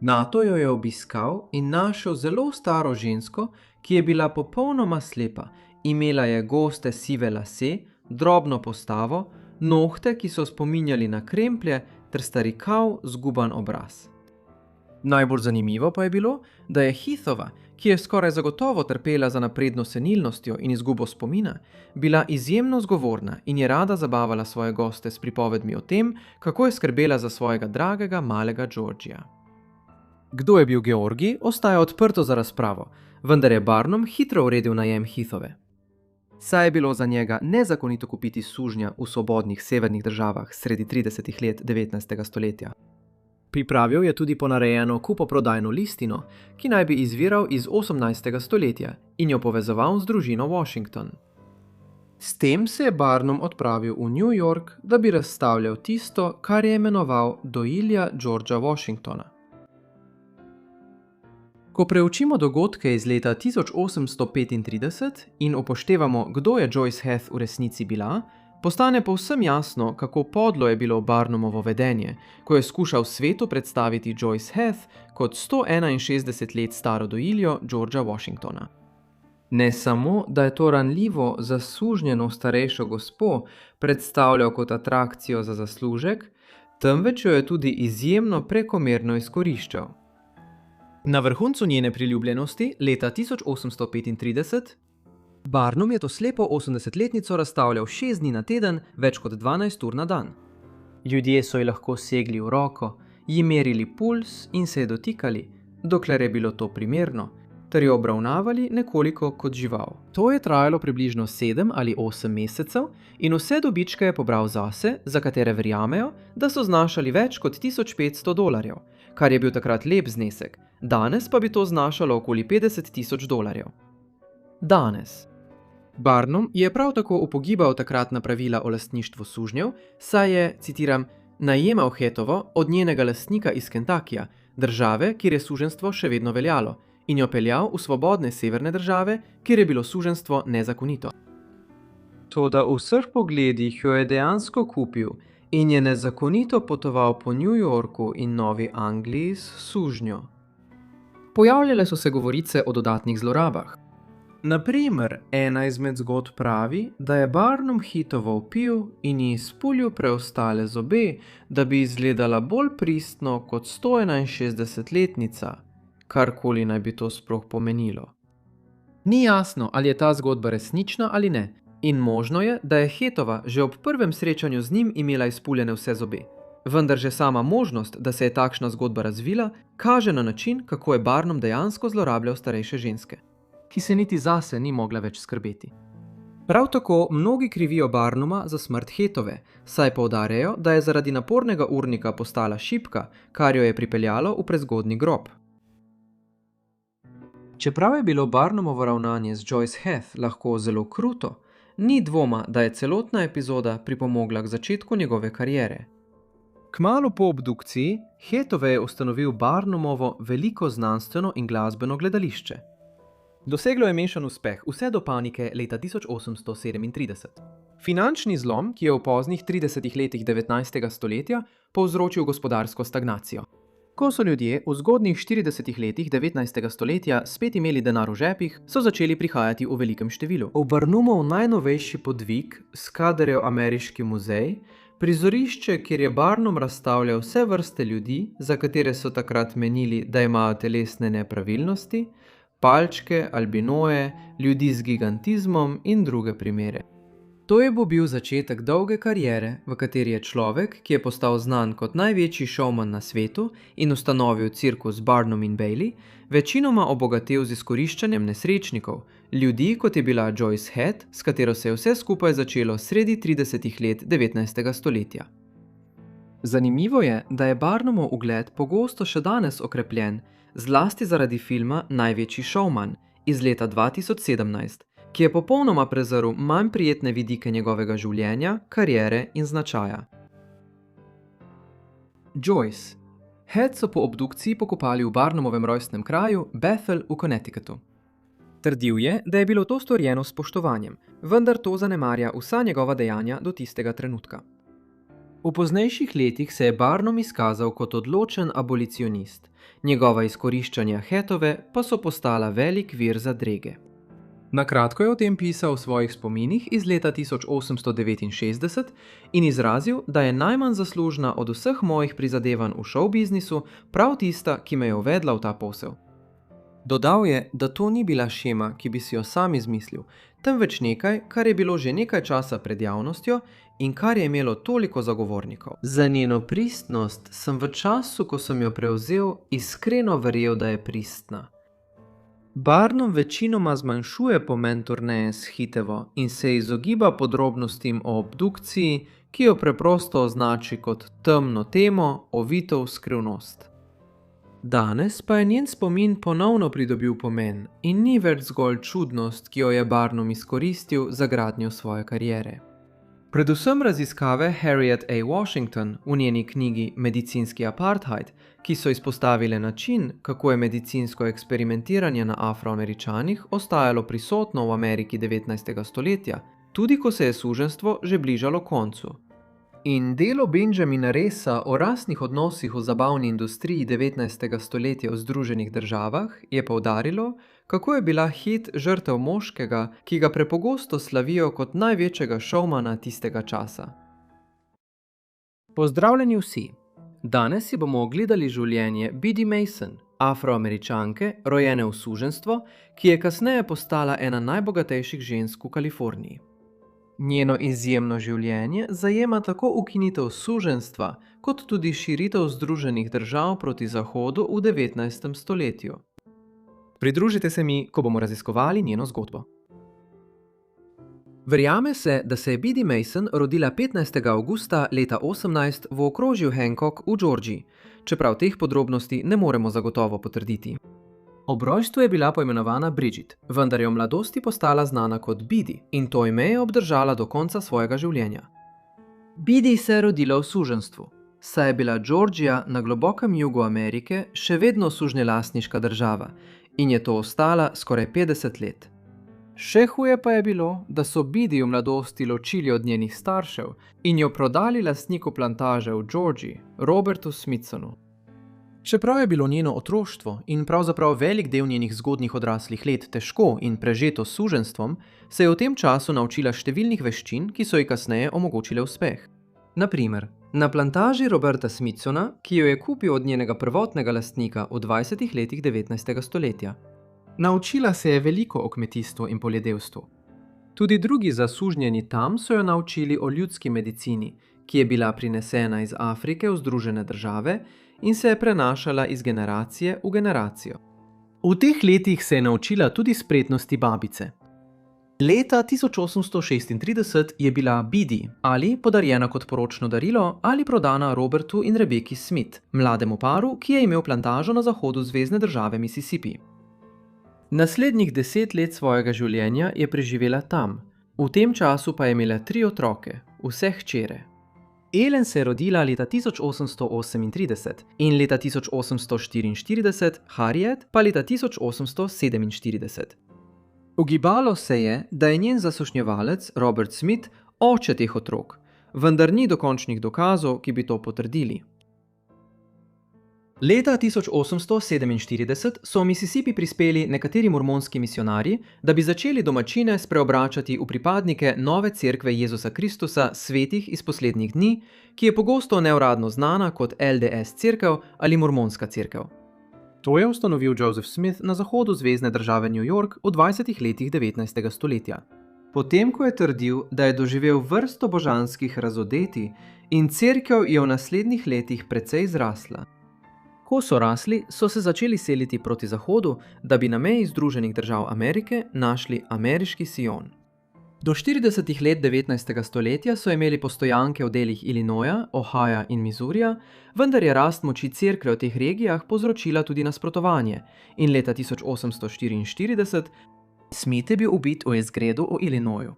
Nato jo je obiskal in našel zelo staro žensko, ki je bila popolnoma slepa, imela je goste sive lase, drobno postavo, nohte, ki so spominjali na kremplje, ter starikav zguban obraz. Najbolj zanimivo pa je bilo, da je Heathova, ki je skoraj zagotovo trpela za napredno senilnostjo in izgubo spomina, bila izjemno zgovorna in je rada zabavala svoje goste s pripovedmi o tem, kako je skrbela za svojega dragega malega Georgija. Kdo je bil Georgij, ostaja odprto za razpravo, vendar je Barnum hitro uredil najem Heathove. Saj je bilo za njega nezakonito kupiti sužnja v svobodnih severnih državah sredi 30. let 19. stoletja. Pripravil je tudi ponarejeno kupoprodajno listino, ki naj bi izviral iz 18. stoletja in jo povezoval z družino Washington. S tem se je Barnum odpravil v New York, da bi razstavljal tisto, kar je imenoval dojilja Georgea Washingtona. Ko preučimo dogodke iz leta 1835 in upoštevamo, kdo je Joyce Heth v resnici bila, postane povsem jasno, kako podlo je bilo Barnumovo vedenje, ko je skušal svetu predstaviti Joyce Heth kot 161 let staro dojiljo Georgea Washingtona. Ne samo, da je to ranljivo, zasužnjeno starejšo gospo predstavljal kot atrakcijo za zaslužek, temveč jo je tudi izjemno prekomerno izkoriščal. Na vrhuncu njene priljubljenosti, leta 1835, Barnum je to slepo 80-letnico razstavljal 6 dni na teden, več kot 12 ur na dan. Ljudje so ji lahko segli v roko, ji merili puls in se je dotikali, dokler je bilo to primerno, ter jo obravnavali nekoliko kot žival. To je trajalo približno 7 ali 8 mesecev in vse dobičke je pobral zase, za katere verjamejo, da so znašali več kot $1500, kar je bil takrat lep znesek, danes pa bi to znašalo okoli $50,000. Danes. Barnum je prav tako upogibal takratna pravila o lastništvu sužnjev, saj je, citiram, najemal Hethovo od njenega lastnika iz Kentuckyja, države, kjer je suženjstvo še vedno veljalo, in jo peljal v svobodne severne države, kjer je bilo suženjstvo nezakonito. Toda v vseh pogledih jo je dejansko kupil in je nezakonito potoval po New Yorku in Novi Angliji s sužnjo. Pojavljale so se govorice o dodatnih zlorabah. Naprimer, ena izmed zgodb pravi, da je Barnum Heathovo vpil in ji izpulil preostale zobe, da bi izgledala bolj pristno kot 161-letnica, karkoli naj bi to sploh pomenilo. Ni jasno, ali je ta zgodba resnična ali ne, in možno je, da je Heathova že ob prvem srečanju z njim imela izpuljene vse zobe. Vendar že sama možnost, da se je takšna zgodba razvila, kaže na način, kako je Barnum dejansko zlorabljal starejše ženske, ki se niti zase ni mogla več skrbeti. Prav tako mnogi krivijo Barnuma za smrt Heathove, saj poudarjajo, da je zaradi napornega urnika postala šibka, kar jo je pripeljalo v prezgodnji grob. Čeprav je bilo Barnumovo ravnanje z Joyce Heth lahko zelo kruto, ni dvoma, da je celotna epizoda pripomogla k začetku njegove kariere. Kmalu po obdukciji Heathove je ustanovil Barnumovo veliko znanstveno in glasbeno gledališče. Doseglo je mešan uspeh vse do panike leta 1837. Finančni zlom, ki je v poznih 30 letih 19. stoletja povzročil gospodarsko stagnacijo. Ko so ljudje v zgodnjih 40 letih 19. stoletja spet imeli denar v žepih, so začeli prihajati v velikem številu. V Barnumov najnovejši podvig, Skadarjev ameriški muzej, prizorišče, kjer je Barnum razstavljal vse vrste ljudi, za katere so takrat menili, da imajo telesne nepravilnosti, palčke, albinoje, ljudi z gigantizmom in druge primere. To je bil začetek dolge kariere, v kateri je človek, ki je postal znan kot največji šovman na svetu in ustanovil cirkus Barnum in Bailey, večinoma obogatel z izkoriščanjem nesrečnikov, ljudi kot je bila Joyce Head, s katero se je vse skupaj začelo sredi 30. let 19. stoletja. Zanimivo je, da je Barnumov ugled pogosto še danes okrepljen, zlasti zaradi filma Največji šovman iz leta 2017, ki je popolnoma prezrl manj prijetne vidike njegovega življenja, kariere in značaja. Joyce. Head so po obdukciji pokopali v Barnumovem rojstnem kraju Bethel v Connecticutu. Trdil je, da je bilo to storjeno s spoštovanjem, vendar to zanemarja vsa njegova dejanja do tistega trenutka. V poznejših letih se je Barnum izkazal kot odločen abolicionist, njegova izkoriščanja Headove pa so postala velik vir zadrege. Na kratko je o tem pisal v svojih spominih iz leta 1869 in izrazil, da je najmanj zaslužna od vseh mojih prizadevanj v showbiznisu prav tista, ki me je uvedla v ta posel. Dodal je, da to ni bila šema, ki bi si jo sam izmislil, temveč nekaj, kar je bilo že nekaj časa pred javnostjo in kar je imelo toliko zagovornikov. Za njeno pristnost sem v času, ko sem jo prevzel, iskreno verjel, da je pristna. Barnum večinoma zmanjšuje pomen turneje s Hitevo in se izogiba podrobnostim o obdukciji, ki jo preprosto označi kot temno temo, ovito v skrivnost. Danes pa je njen spomin ponovno pridobil pomen in ni več zgolj čudnost, ki jo je Barnum izkoristil za gradnjo svoje kariere. Predvsem raziskave Harriet A. Washington v njeni knjigi Medicinski apartheid, ki so izpostavile način, kako je medicinsko eksperimentiranje na Afroameričanih ostajalo prisotno v Ameriki 19. stoletja, tudi ko se je suženjstvo že bližalo koncu. In delo Benjamina Ressa o rasnih odnosih v zabavni industriji 19. stoletja v Združenih državah je poudarilo, kako je bila Head žrtev moškega, ki ga prepogosto slavijo kot največjega šovmana tistega časa. Pozdravljeni vsi! Danes si bomo ogledali življenje Biddy Mason, Afroameričanke, rojene v suženjstvo, ki je kasneje postala ena najbogatejših žensk v Kaliforniji. Njeno izjemno življenje zajema tako ukinitev suženjstva, kot tudi širitev Združenih držav proti Zahodu v 19. stoletju. Pridružite se mi, ko bomo raziskovali njeno zgodbo. Verjame se, da se je Biddy Mason rodila 15. avgusta leta 18 v okrožju Hancock v Georgiji, čeprav teh podrobnosti ne moremo zagotovo potrditi. Ob rojstvu je bila poimenovana Bridget, vendar je v mladosti postala znana kot Biddy in to ime je obdržala do konca svojega življenja. Biddy se je rodila v suženjstvu, saj je bila Georgija na globokem jugu Amerike še vedno sužnjelastniška država in je to ostala skoraj 50 let. Še huje pa je bilo, da so Biddy v mladosti ločili od njenih staršev in jo prodali lastniku plantaže v Georgiji, Robertu Smithsonu. Čeprav je bilo njeno otroštvo in pravzaprav velik del njenih zgodnjih odraslih let težko in prežeto s suženjstvom, se je v tem času naučila številnih veščin, ki so ji kasneje omogočile uspeh. Na primer, na plantaži Roberta Smithsona, ki jo je kupil od njenega prvotnega lastnika v 20. letih 19. stoletja. Naučila se je veliko o kmetijstvu in poljedelstvu. Tudi drugi zasužnjeni tam so jo naučili o ljudski medicini, ki je bila prinesena iz Afrike v Združene države in se je prenašala iz generacije v generacijo. V teh letih se je naučila tudi spretnosti babice. Leta 1836 je bila Biddy ali podarjena kot poročno darilo ali prodana Robertu in Rebeki Smith, mlademu paru, ki je imel plantažo na zahodu zvezne države Mississippi. Naslednjih 10 let svojega življenja je preživela tam, v tem času pa je imela 3 otroke, vse hčere. Ellen se je rodila leta 1838 in leta 1844, Harriet pa leta 1847. Ugibalo se je, da je njen zasušnjevalec Robert Smith oče teh otrok, vendar ni dokončnih dokazov, ki bi to potrdili. Leta 1847 so v Mississippi prispeli nekateri mormonski misionarji, da bi začeli domačine spreobračati v pripadnike nove cerkve Jezusa Kristusa svetih iz poslednjih dni, ki je pogosto neuradno znana kot LDS cerkev ali mormonska cerkev. To je ustanovil Joseph Smith na zahodu zvezne države New York v 20. letih 19. stoletja. potem ko je trdil, da je doživel vrsto božanskih razodetij in cerkev je v naslednjih letih precej zrasla. Ko so rasli, so se začeli seliti proti zahodu, da bi na meji Združenih držav Amerike našli ameriški Sion. Do 40. let 19. stoletja so imeli postojanke v delih Illinoisa, Ohia in Missourija, vendar je rast moči cerkve v teh regijah povzročila tudi nasprotovanje in leta 1844 Smith je bil ubit v izgredu v Illinoisu.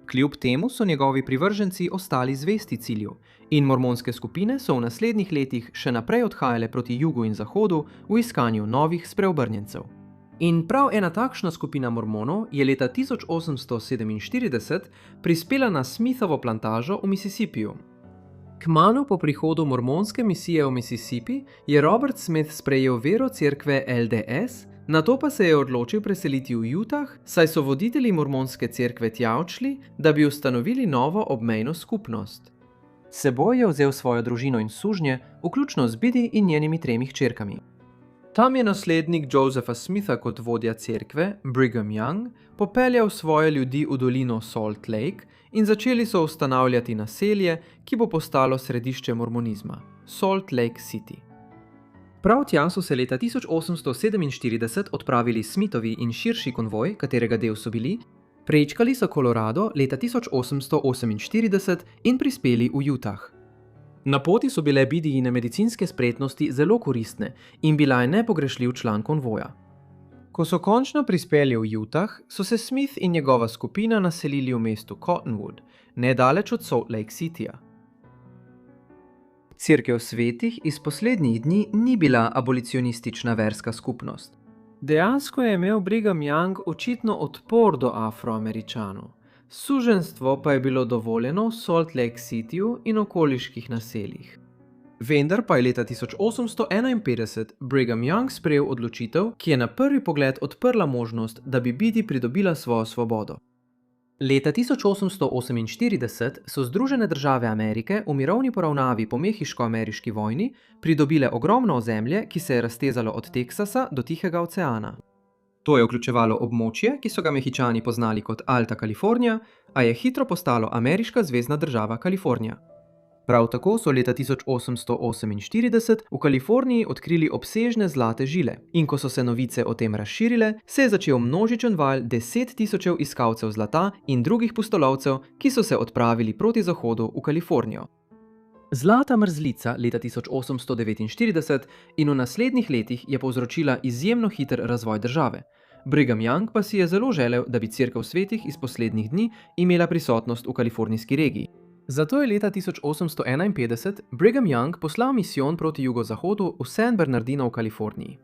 Kljub temu so njegovi privrženci ostali zvesti cilju in mormonske skupine so v naslednjih letih še naprej odhajale proti jugu in zahodu v iskanju novih spreobrnjencev. In prav ena takšna skupina mormonov je leta 1847 prispela na Smithovo plantažo v Mississippiju. Kmalu po prihodu mormonske misije v Mississippi je Robert Smith sprejel vero cerkve LDS, nato pa se je odločil preseliti v Utah, saj so voditelji mormonske cerkve tja odšli, da bi ustanovili novo obmejno skupnost. S seboj je vzel svojo družino in sužnje, vključno z Biddy in njenimi 3 hčerkami. Tam je naslednik Josepha Smitha kot vodja cerkve, Brigham Young, popeljal svoje ljudi v dolino Salt Lake in začeli so ustanavljati naselje, ki bo postalo središče mormonizma, Salt Lake City. Prav tja so se leta 1847 odpravili Smithovi in širši konvoj, katerega del so bili, prečkali so Colorado leta 1848 in prispeli v Utah. Na poti so bile Biddyjine medicinske spretnosti zelo koristne in bila je nepogrešljiv član konvoja. Ko so končno prispeli v Utah, so se Smith in njegova skupina naselili v mestu Cottonwood, nedaleč od Salt Lake Cityja. Cerkev svetih iz poslednjih dni ni bila abolicionistična verska skupnost. Dejansko je imel Brigham Young očitno odpor do Afroameričanov. Suženstvo pa je bilo dovoljeno v Salt Lake Cityju in okoliških naseljih. Vendar pa je leta 1851 Brigham Young sprejel odločitev, ki je na prvi pogled odprla možnost, da bi Biddy pridobila svojo svobodo. Leta 1848 so Združene države Amerike v mirovni poravnavi po mehiško-ameriški vojni pridobile ogromno ozemlje, ki se je raztezalo od Teksasa do Tihega oceana. To je vključevalo območje, ki so ga Mehičani poznali kot Alta Kalifornija, a je hitro postalo ameriška zvezna država Kalifornija. Prav tako so leta 1848 v Kaliforniji odkrili obsežne zlate žile in ko so se novice o tem razširile, se je začel množičen val 10 000 iskalcev zlata in drugih pustolovcev, ki so se odpravili proti zahodu v Kalifornijo. Zlata mrzlica leta 1849 in v naslednjih letih je povzročila izjemno hiter razvoj države. Brigham Young pa si je zelo želel, da bi cerkev svetih iz poslednjih dni imela prisotnost v kalifornijski regiji. Zato je leta 1851 Brigham Young poslal misijon proti jugozahodu v San Bernardino v Kaliforniji.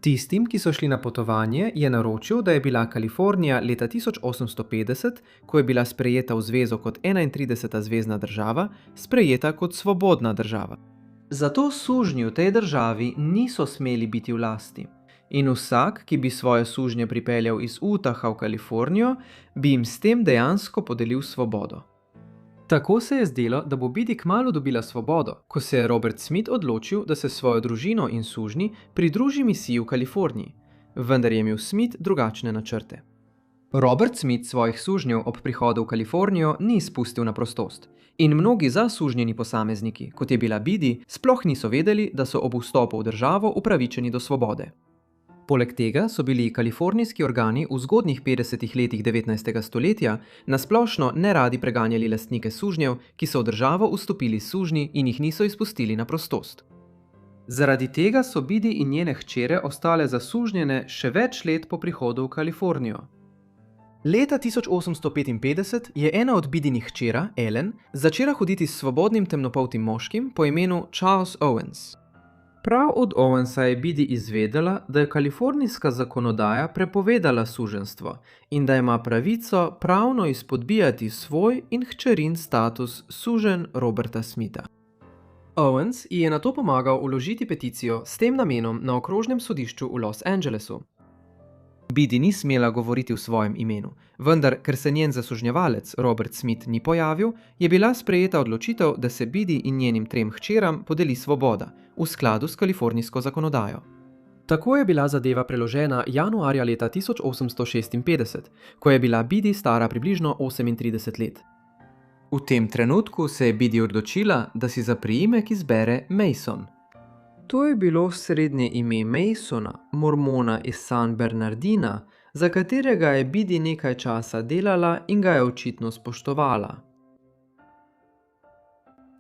Tistim, ki so šli na potovanje, je naročil, da je bila Kalifornija leta 1850, ko je bila sprejeta v zvezo kot 31. zvezna država, sprejeta kot svobodna država. Zato sužnji v tej državi niso smeli biti v lasti. In vsak, ki bi svoje sužnje pripeljal iz Utaha v Kalifornijo, bi jim s tem dejansko podelil svobodo. Tako se je zdelo, da bo Biddy kmalu dobila svobodo, ko se je Robert Smith odločil, da se svojo družino in sužnji pridruži misiji v Kaliforniji, vendar je imel Smith drugačne načrte. Robert Smith svojih sužnjev ob prihodu v Kalifornijo ni spustil na prostost in mnogi zasužnjeni posamezniki, kot je bila Biddy, sploh niso vedeli, da so ob vstopu v državo upravičeni do svobode. Poleg tega so bili kalifornijski organi v zgodnjih 50. letih 19. stoletja nasplošno neradi preganjali lastnike sužnjev, ki so v državo vstopili sužnji in jih niso izpustili na prostost. Zaradi tega so Biddy in njene hčere ostale zasužnjene še več let po prihodu v Kalifornijo. Leta 1855 je ena od Biddynih hčera, Ellen, začela hoditi s svobodnim temnopoltim moškim po imenu Charles Owens. Prav od Owensa je Biddy izvedela, da je kalifornijska zakonodaja prepovedala suženstvo in da ima pravico pravno izpodbijati svoj in hčerin status suženj Roberta Smitha. Owens ji je nato pomagal vložiti peticijo s tem namenom na okrožnem sodišču v Los Angelesu. Biddy ni smela govoriti v svojem imenu, vendar, ker se njen zasužnjevalec Robert Smith ni pojavil, je bila sprejeta odločitev, da se Biddy in njenim 3 hčeram podeli svoboda, v skladu s kalifornijsko zakonodajo. Tako je bila zadeva preložena januarja leta 1856, ko je bila Bidi stara približno 38 let. V tem trenutku se je Bidi odločila, da si za priimek izbere Mason. To je bilo srednje ime Masona, mormona iz San Bernardina, za katerega je Bidi nekaj časa delala in ga je očitno spoštovala.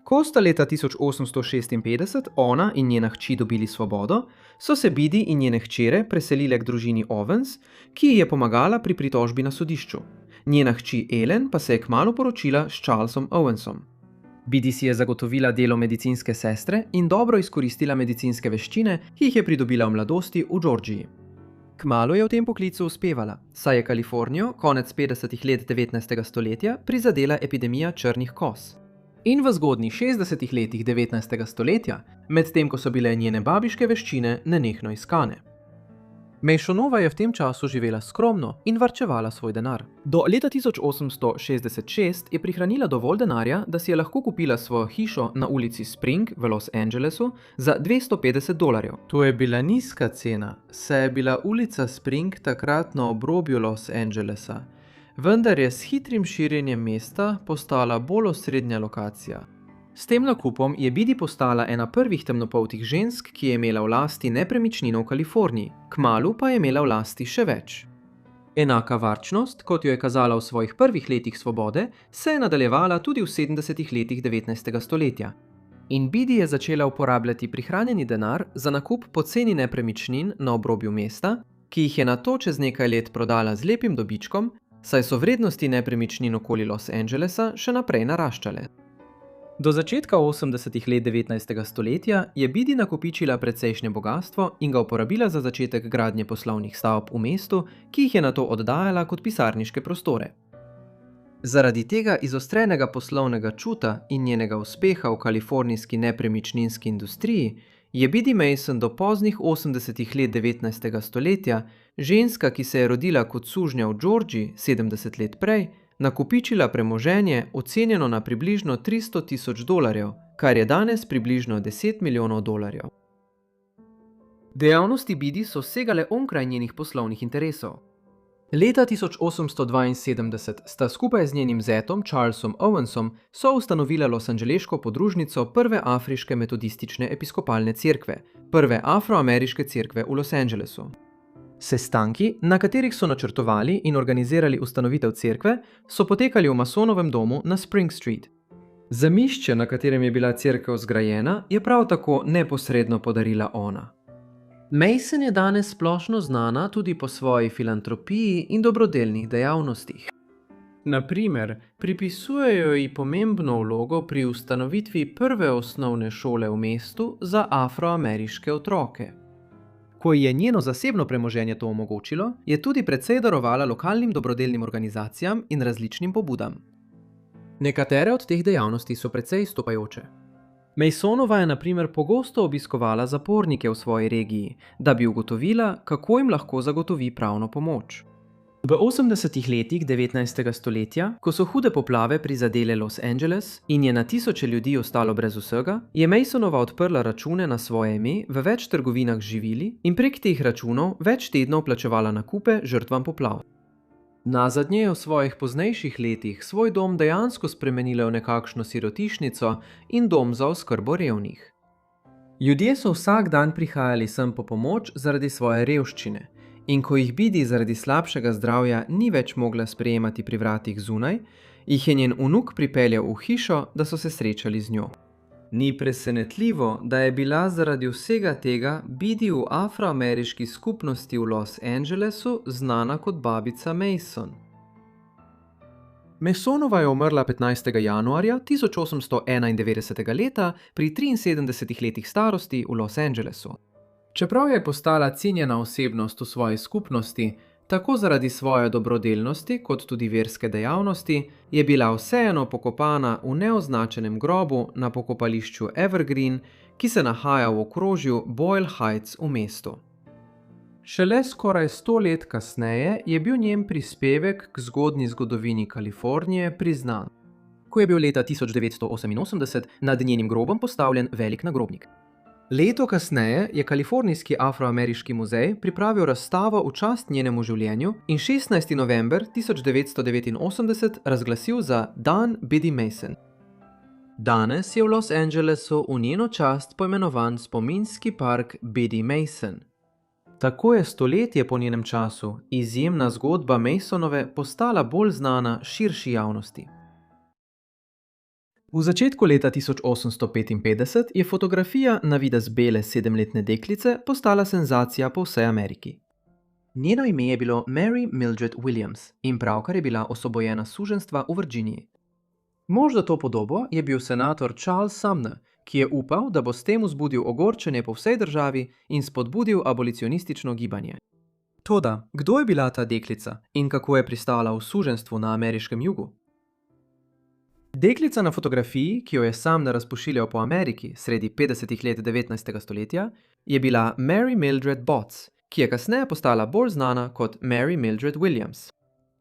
Ko sta leta 1856 ona in njena hči dobili svobodo, so se Bidi in njene hčere preselile k družini Owens, ki ji je pomagala pri pritožbi na sodišču. Njena hči Ellen pa se je kmalu poročila s Charlesom Owensom. Bidi si je zagotovila delo medicinske sestre in dobro izkoristila medicinske veščine, ki jih je pridobila v mladosti v Georgiji. Kmalu je v tem poklicu uspevala, saj je Kalifornijo konec 50. let 19. stoletja prizadela epidemija črnih koz. In v zgodnjih 60. letih 19. stoletja, medtem ko so bile njene babiške veščine nenehno iskane. Masonova je v tem času živela skromno in varčevala svoj denar. Do leta 1866 je prihranila dovolj denarja, da si je lahko kupila svojo hišo na ulici Spring v Los Angelesu za $250. To je bila nizka cena, saj je bila ulica Spring takrat na obrobju Los Angelesa, vendar je s hitrim širjenjem mesta postala bolj osrednja lokacija. S tem nakupom je Bidi postala ena prvih temnopoltih žensk, ki je imela v lasti nepremičnino v Kaliforniji, kmalu pa je imela v lasti še več. Enaka varčnost, kot jo je kazala v svojih prvih letih svobode, se je nadaljevala tudi v 70. letih 19. stoletja. In Bidi je začela uporabljati prihranjeni denar za nakup poceni nepremičnin na obrobju mesta, ki jih je nato čez nekaj let prodala z lepim dobičkom, saj so vrednosti nepremičnin okoli Los Angelesa še naprej naraščale. Do začetka 80. let 19. stoletja je Bidi nakopičila precejšnje bogastvo in ga uporabila za začetek gradnje poslovnih stavb v mestu, ki jih je nato oddajala kot pisarniške prostore. Zaradi tega izostrenega poslovnega čuta in njenega uspeha v kalifornijski nepremičninski industriji je Bidi Mason do poznih 80. let 19. stoletja, ženska, ki se je rodila kot sužnja v Georgiji 70 let prej, nakopičila premoženje, ocenjeno na približno $300,000, kar je danes približno $10 milijonov. Dejavnosti Bidi so segale onkraj njenih poslovnih interesov. Leta 1872 sta skupaj z njenim zetom Charlesom Owensom soustanovila losangeleško podružnico prve afriške metodistične episkopalne cerkve, prve afroameriške cerkve v Los Angelesu. Sestanki, na katerih so načrtovali in organizirali ustanovitev cerkve, so potekali v Masonovem domu na Spring Street. Zemljišče, na katerem je bila cerkev zgrajena, je prav tako neposredno podarila ona. Mason je danes splošno znana tudi po svoji filantropiji in dobrodelnih dejavnostih. Na primer, pripisujejo ji pomembno vlogo pri ustanovitvi prve osnovne šole v mestu za afroameriške otroke. Ko ji je njeno zasebno premoženje to omogočilo, je tudi precej darovala lokalnim dobrodelnim organizacijam in različnim pobudam. Nekatere od teh dejavnosti so precej izstopajoče. Masonova je na primer pogosto obiskovala zapornike v svoji regiji, da bi ugotovila, kako jim lahko zagotovi pravno pomoč. V 80. letih 19. stoletja, ko so hude poplave prizadele Los Angeles in je na tisoče ljudi ostalo brez vsega, je Masonova odprla račune na svoje ime v več trgovinah z živili in prek teh računov več tednov plačevala nakupe žrtvam poplav. Nazadnje je v svojih poznejših letih svoj dom dejansko spremenila v nekakšno sirotišnico in dom za oskrbo revnih. Ljudje so vsak dan prihajali sem po pomoč zaradi svoje revščine, in ko jih Bidi zaradi slabšega zdravja ni več mogla sprejemati pri vratih zunaj, jih je njen vnuk pripeljal v hišo, da so se srečali z njo. Ni presenetljivo, da je bila zaradi vsega tega Bidi v afroameriški skupnosti v Los Angelesu znana kot babica Mason. Masonova je umrla 15. januarja 1891. leta pri 73 letih starosti v Los Angelesu. Čeprav je postala cenjena osebnost v svoji skupnosti, tako zaradi svoje dobrodelnosti kot tudi verske dejavnosti, je bila vseeno pokopana v neoznačenem grobu na pokopališču Evergreen, ki se nahaja v okrožju Boyle Heights v mestu. Šele skoraj 100 let kasneje je bil njen prispevek k zgodnji zgodovini Kalifornije priznan, ko je bil leta 1988 nad njenim grobom postavljen velik nagrobnik. Leto kasneje je Kalifornijski afroameriški muzej pripravil razstavo v čast njenemu življenju in 16. november 1989 razglasil za Dan Biddy Mason. Danes je v Los Angelesu v njeno čast poimenovan spominski park Biddy Mason. Tako je stoletje po njenem času izjemna zgodba Masonove postala bolj znana širši javnosti. V začetku leta 1855 je fotografija na videz bele 7-letne deklice postala senzacija po vsej Ameriki. Njeno ime je bilo Mary Mildred Williams in pravkar je bila osvobojena suženjstva v Virginiji. Mož za to podobo je bil senator Charles Sumner, ki je upal, da bo s tem vzbudil ogorčenje po vsej državi in spodbudil abolicionistično gibanje. Toda, kdo je bila ta deklica in kako je pristala v suženjstvu na ameriškem jugu? Deklica na fotografiji, ki jo je Sumner razpošiljal po Ameriki sredi 50. let 19. stoletja, je bila Mary Mildred Botts, ki je kasneje postala bolj znana kot Mary Mildred Williams.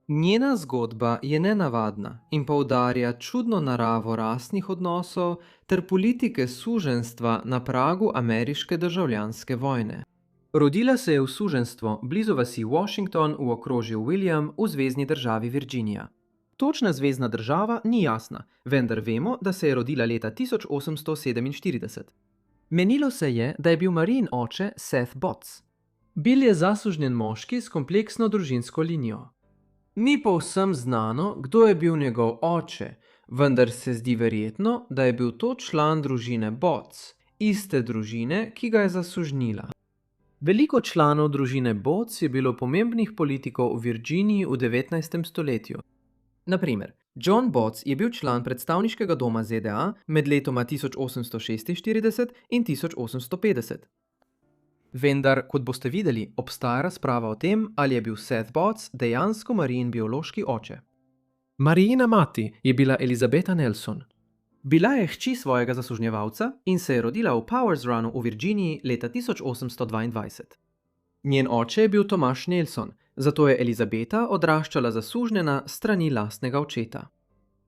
Njena zgodba je nenavadna in poudarja čudno naravo rasnih odnosov ter politike suženjstva na pragu ameriške državljanske vojne. Rodila se je v suženjstvo blizu vasi Washington v okrožju William v zvezni državi Virginija. Točna zvezna država ni jasna, vendar vemo, da se je rodila leta 1847. Menilo se je, da je bil Marijin oče Seth Botts. Bil je zasužnjen moški s kompleksno družinsko linijo. Ni povsem znano, kdo je bil njegov oče, vendar se zdi verjetno, da je bil to član družine Botts, iste družine, ki ga je zasužnjila. Veliko članov družine Botts je bilo pomembnih politikov v Virginiji v 19. stoletju. Naprimer, John Botts je bil član predstavniškega doma ZDA med letoma 1846 in 1850. Vendar, kot boste videli, obstaja razprava o tem, ali je bil Seth Botts dejansko Marijin biološki oče. Marijina mati je bila Elizabeta Nelson. Bila je hči svojega zasužnjevalca in se je rodila v Powers Runu v Virginiji leta 1822. Njen oče je bil Tomaš Nelson, zato je Elizabeta odraščala zasužnjena strani lastnega očeta.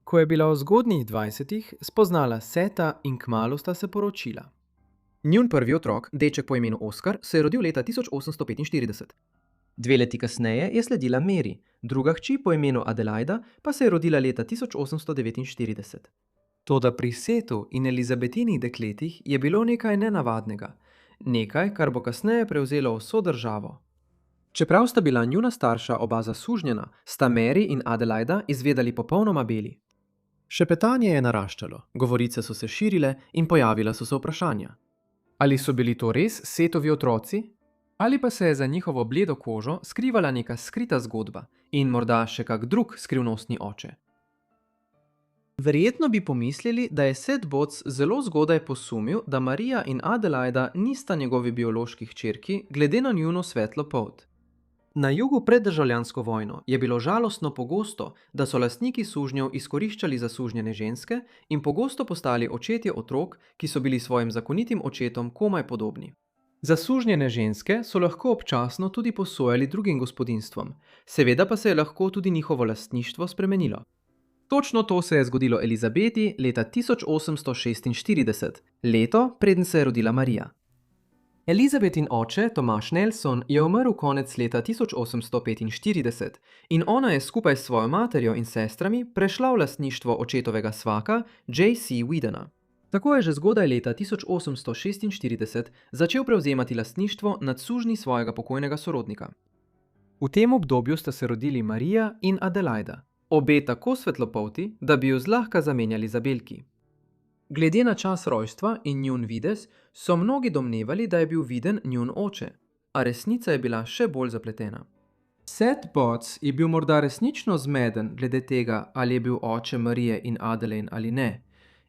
Ko je bila v zgodnjih 20-ih, spoznala Setha in kmalu sta se poročila. Njun prvi otrok, deček po imenu Oscar, se je rodil leta 1845. 2 leti kasneje je sledila Mary, druga hči po imenu Adelaida pa se je rodila leta 1849. Toda pri Sethu in Elizabetinih dekletih je bilo nekaj nenavadnega, nekaj, kar bo kasneje prevzelo vso državo. Čeprav sta bila njuna starša oba zasužnjena, sta Mary in Adelaida izvedeli popolnoma beli. Šepetanje je naraščalo, govorice so se širile in pojavila so se vprašanja. Ali so bili to res Sethovi otroci? Ali pa se je za njihovo bledo kožo skrivala neka skrita zgodba in morda še kak drug skrivnostni oče? Verjetno bi pomislili, da je Seth Botts zelo zgodaj posumil, da Marija in Adelaida nista njegovi biološki hčerki glede na njuno svetlo polt. Na jugu pred državljansko vojno je bilo žalostno pogosto, da so lastniki sužnjev izkoriščali zasužnjene ženske in pogosto postali očetje otrok, ki so bili svojim zakonitim očetom komaj podobni. Zasužnjene ženske so lahko občasno tudi posojali drugim gospodinjstvom, seveda pa se je lahko tudi njihovo lastništvo spremenilo. Točno to se je zgodilo Elizabeti leta 1846, leto preden se je rodila Marija. Elizabetin oče, Tomaš Nelson, je umrl konec leta 1845 in ona je skupaj s svojo materjo in sestrami prešla v lastništvo očetovega svaka J.C. Weedena. Tako je že zgodaj leta 1846 začel prevzemati lastništvo nad sužnji svojega pokojnega sorodnika. V tem obdobju sta se rodili Marija in Adelaida, obe tako svetlopolti, da bi ju zlahka zamenjali za belki. Glede na čas rojstva in njun videz, so mnogi domnevali, da je bil viden njun oče, a resnica je bila še bolj zapletena. Seth Botts je bil morda resnično zmeden glede tega, ali je bil oče Marije in Adelaide ali ne.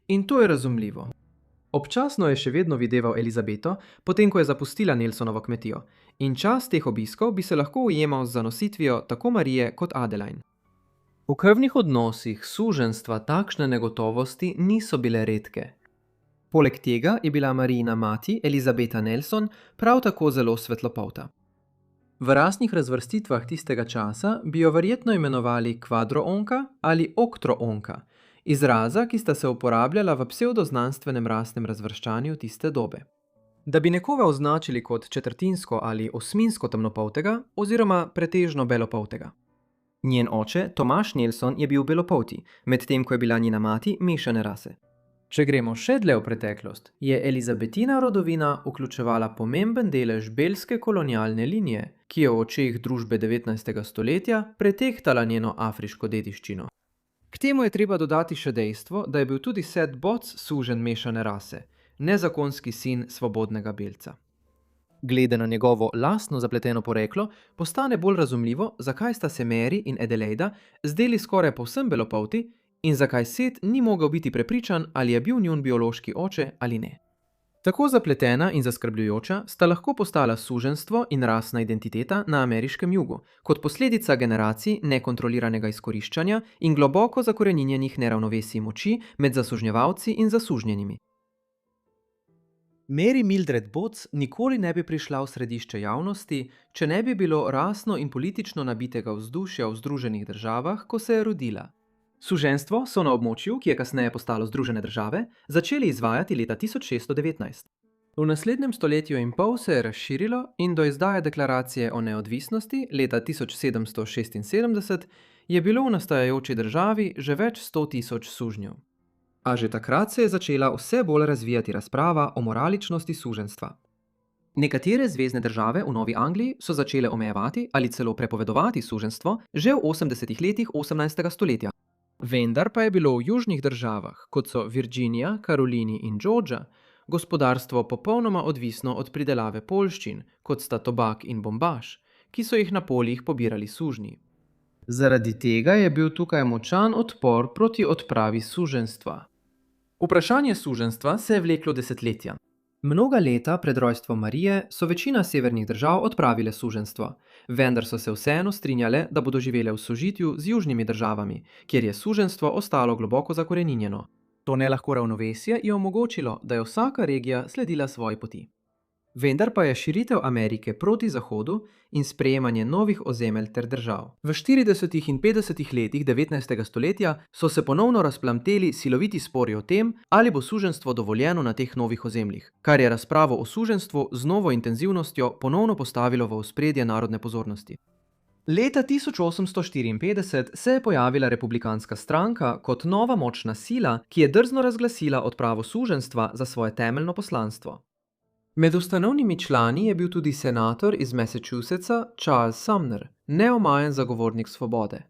In to je razumljivo. Občasno je še vedno videval Elizabeto, potem ko je zapustila Nelsonovo kmetijo, in čas teh obiskov bi se lahko ujemal z zanositvijo tako Marije kot Adelaide. V krvnih odnosih suženjstva takšne negotovosti niso bile redke. Poleg tega je bila Marijina mati, Elizabeta Nelson, prav tako zelo svetlopolta. V rasnih razvrstitvah tistega časa bi jo verjetno imenovali kvadroonka ali oktroonka, izraza, ki sta se uporabljala v psevdoznanstvenem rasnem razvrščanju tiste dobe. Da bi nekoga označili kot četrtinsko ali osminsko temnopoltega oziroma pretežno belopoltega. Njen oče, Tomaš Nelson, je bil belopolti, medtem ko je bila njena mati mešane rase. Če gremo še dlje v preteklost, je Elizabetina rodovina vključevala pomemben delež belske kolonialne linije, ki je v očeh družbe 19. stoletja pretehtala njeno afriško dediščino. K temu je treba dodati še dejstvo, da je bil tudi Seth Botts suženj mešane rase, nezakonski sin svobodnega belca. Glede na njegovo lastno zapleteno poreklo, postane bolj razumljivo, zakaj sta se Mary in Adelaida zdeli skoraj povsem belopolti in zakaj Seth ni mogel biti prepričan, ali je bil njun biološki oče ali ne. Tako zapletena in zaskrbljujoča sta lahko postala suženjstvo in rasna identiteta na ameriškem jugu, kot posledica generacij nekontroliranega izkoriščanja in globoko zakoreninjenih neravnovesij moči med zasužnjevalci in zasužnjenimi. Mary Mildred Botts nikoli ne bi prišla v središče javnosti, če ne bi bilo rasno in politično nabitega vzdušja v Združenih državah, ko se je rodila. Suženjstvo so na območju, ki je kasneje postalo Združene države, začeli izvajati leta 1619. V naslednjem stoletju in pol se je razširilo in do izdaje deklaracije o neodvisnosti leta 1776 je bilo v nastajajoči državi že več 100.000 sužnjev. A že takrat se je začela vse bolj razvijati razprava o moraličnosti suženjstva. Nekatere zvezne države v Novi Angliji so začele omejevati ali celo prepovedovati suženjstvo že v 80. letih 18. stoletja. Vendar pa je bilo v južnih državah, kot so Virginija, Karolini in Georgia, gospodarstvo popolnoma odvisno od pridelave poljščin, kot sta tobak in bombaž, ki so jih na poljih pobirali sužnji. Zaradi tega je bil tukaj močan odpor proti odpravi suženjstva. Vprašanje suženjstva se je vleklo desetletja. Mnoga leta pred rojstvom Marije so večina severnih držav odpravile suženjstvo, vendar so se vseeno strinjale, da bodo živele v sožitju z južnimi državami, kjer je suženjstvo ostalo globoko zakoreninjeno. To nelahko ravnovesje je omogočilo, da je vsaka regija sledila svoji poti. Vendar pa je širitev Amerike proti zahodu in sprejemanje novih ozemelj ter držav. V 40. in 50. letih 19. stoletja so se ponovno razplamteli siloviti spori o tem, ali bo suženjstvo dovoljeno na teh novih ozemljih, kar je razpravo o suženjstvu z novo intenzivnostjo ponovno postavilo v ospredje narodne pozornosti. Leta 1854 se je pojavila republikanska stranka kot nova močna sila, ki je drzno razglasila odpravo suženjstva za svoje temeljno poslanstvo. Med ustanovnimi člani je bil tudi senator iz Massachusettsa Charles Sumner, neomajen zagovornik svobode.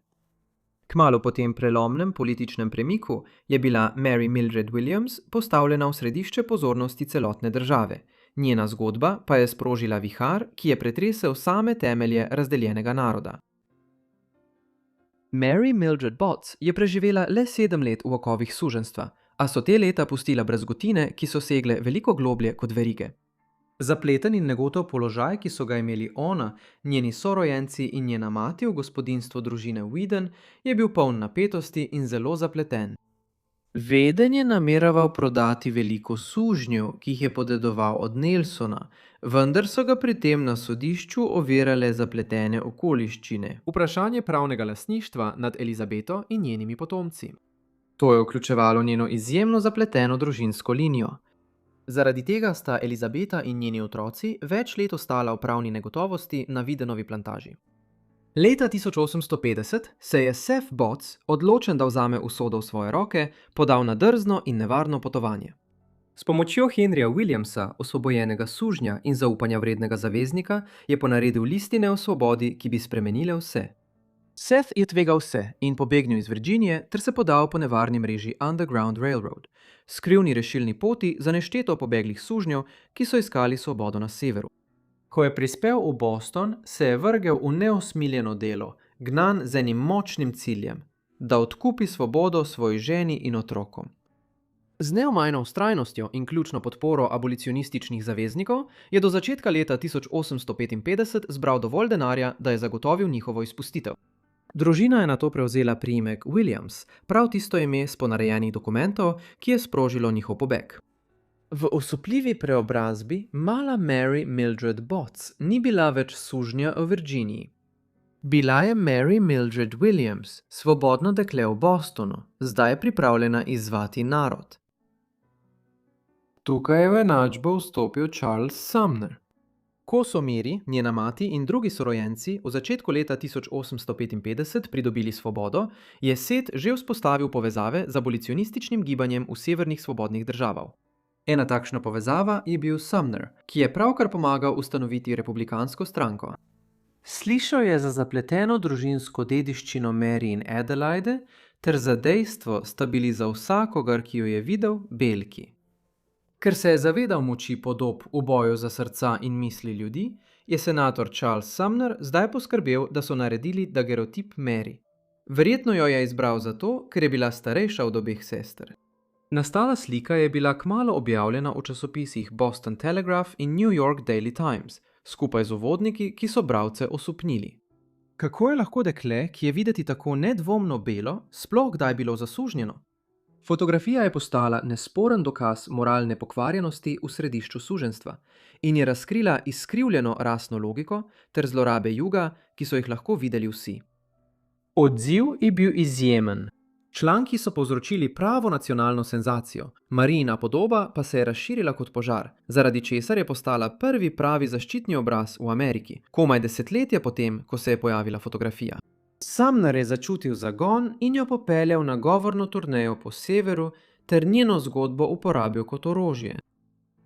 Kmalu po tem prelomnem političnem premiku je bila Mary Mildred Williams postavljena v središče pozornosti celotne države. Njena zgodba pa je sprožila vihar, ki je pretresel same temelje razdeljenega naroda. Mary Mildred Botts je preživela le 7 let v okovih suženjstva, a so te leta pustila brazgotine, ki so segle veliko globlje kot verige. Zapleten in negotov položaj, ki so ga imeli ona, njeni sorojenci in njena mati v gospodinjstvu družine Whedon, je bil poln napetosti in zelo zapleten. Veden je nameraval prodati veliko sužnjev, ki jih je podedoval od Nelsona, vendar so ga pri tem na sodišču ovirale zapletene okoliščine. Vprašanje pravnega lastništva nad Elizabeto in njenimi potomci. To je vključevalo njeno izjemno zapleteno družinsko linijo. Zaradi tega sta Elizabeta in njeni otroci več let ostala v pravni negotovosti na Whedenovi plantaži. Leta 1850 se je Seth Botts, odločen, da vzame usodo v svoje roke, podal na drzno in nevarno potovanje. S pomočjo Henryja Williamsa, osvobojenega sužnja in zaupanja vrednega zaveznika, je ponaredil listine o svobodi, ki bi spremenile vse. Seth je tvegal vse in pobegnil iz Virginije ter se podal po nevarni mreži Underground Railroad, skrivni rešilni poti za nešteto pobeglih sužnjev, ki so iskali svobodo na severu. Ko je prispel v Boston, se je vrgel v neosmiljeno delo, gnan z enim močnim ciljem, da odkupi svobodo svoji ženi in otrokom. Z neomajno vztrajnostjo in ključno podporo abolicionističnih zaveznikov je do začetka leta 1855 zbral dovolj denarja, da je zagotovil njihovo izpustitev. Družina je nato prevzela priimek Williams, prav tisto ime s ponarejenih dokumentov, ki je sprožilo njihov pobeg. V osupljivi preobrazbi mala Mary Mildred Botts ni bila več sužnja v Virginiji. Bila je Mary Mildred Williams, svobodno dekle v Bostonu, zdaj pripravljena izzvati narod. Tukaj je v enačbo vstopil Charles Sumner. Ko so Mary, njena mati in drugi sorojenci v začetku leta 1855 pridobili svobodo, je Seth že vzpostavil povezave z abolicionističnim gibanjem v severnih svobodnih državah. Ena takšna povezava je bil Sumner, ki je pravkar pomagal ustanoviti republikansko stranko. Slišal je za zapleteno družinsko dediščino Mary in Adelaide ter za dejstvo, sta bili za vsakogar, ki jo je videl, belki. Ker se je zavedal moči podob v boju za srca in misli ljudi, je senator Charles Sumner zdaj poskrbel, da so naredili dagerotip Mary. Verjetno jo je izbral zato, ker je bila starejša od obeh sester. Nastala slika je bila kmalu objavljena v časopisih Boston Telegraph in New York Daily Times, skupaj z uvodniki, ki so bralce osupnili. Kako je lahko dekle, ki je videti tako nedvomno belo, sploh kdaj bilo zasužnjeno? Fotografija je postala nesporen dokaz moralne pokvarjenosti v središču suženjstva in je razkrila izkrivljeno rasno logiko ter zlorabe juga, ki so jih lahko videli vsi. Odziv je bil izjemen. Članki so povzročili pravo nacionalno senzacijo, Marijina podoba pa se je razširila kot požar, zaradi česar je postala prvi pravi zaščitni obraz v Ameriki, komaj desetletja potem, ko se je pojavila fotografija. Sumner je začutil zagon in jo popeljal na govorno turnejo po severu ter njeno zgodbo uporabil kot orožje.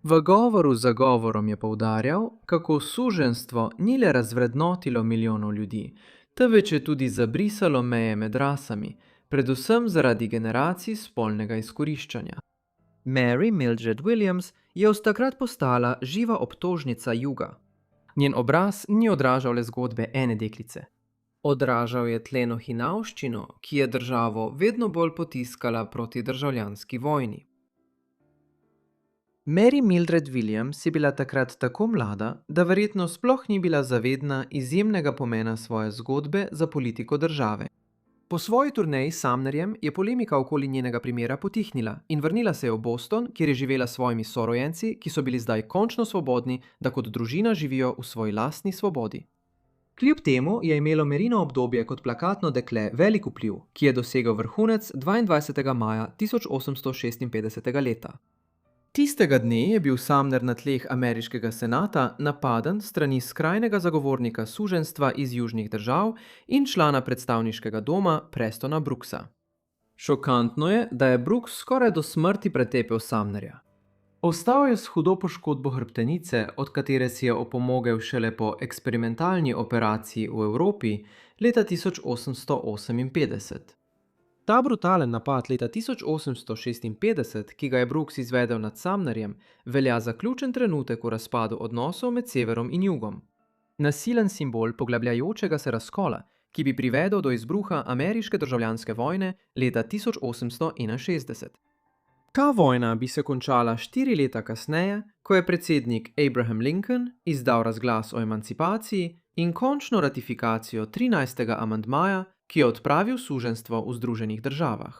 V govoru za govorom je poudarjal, kako suženjstvo ni le razvrednotilo milijonov ljudi, temveč je tudi zabrisalo meje med rasami, predvsem zaradi generacij spolnega izkoriščanja. Mary Mildred Williams je od takrat postala živa obtožnica juga. Njen obraz ni odražal le zgodbe ene deklice. Odražal je tleno hinavščino, ki je državo vedno bolj potiskala proti državljanski vojni. Mary Mildred Williams je bila takrat tako mlada, da verjetno sploh ni bila zavedna izjemnega pomena svoje zgodbe za politiko države. Po svoji turneji s Sumnerjem je polemika okoli njenega primera potihnila in vrnila se je v Boston, kjer je živela s svojimi sorojenci, ki so bili zdaj končno svobodni, da kot družina živijo v svoji lastni svobodi. Kljub temu je imelo Maryino obdobje kot plakatno dekle velik vpliv, ki je dosegel vrhunec 22. maja 1856. leta. Tistega dne je bil Sumner na tleh ameriškega senata napaden strani skrajnega zagovornika suženjstva iz južnih držav in člana predstavniškega doma Prestona Brooksa. Šokantno je, da je Brooks skoraj do smrti pretepel Sumnerja. Ostal je s hudo poškodbo hrbtenice, od katere si je opomogel šele po eksperimentalni operaciji v Evropi leta 1858. Ta brutalen napad leta 1856, ki ga je Brooks izvedel nad Sumnerjem, velja za ključen trenutek v razpadu odnosov med severom in jugom. Nasilen simbol poglabljajočega se razkola, ki bi privedel do izbruha ameriške državljanske vojne leta 1861. Ta vojna bi se končala 4 leta kasneje, ko je predsednik Abraham Lincoln izdal razglas o emancipaciji in končno ratifikacijo 13. amandmaja, ki je odpravil suženjstvo v Združenih državah.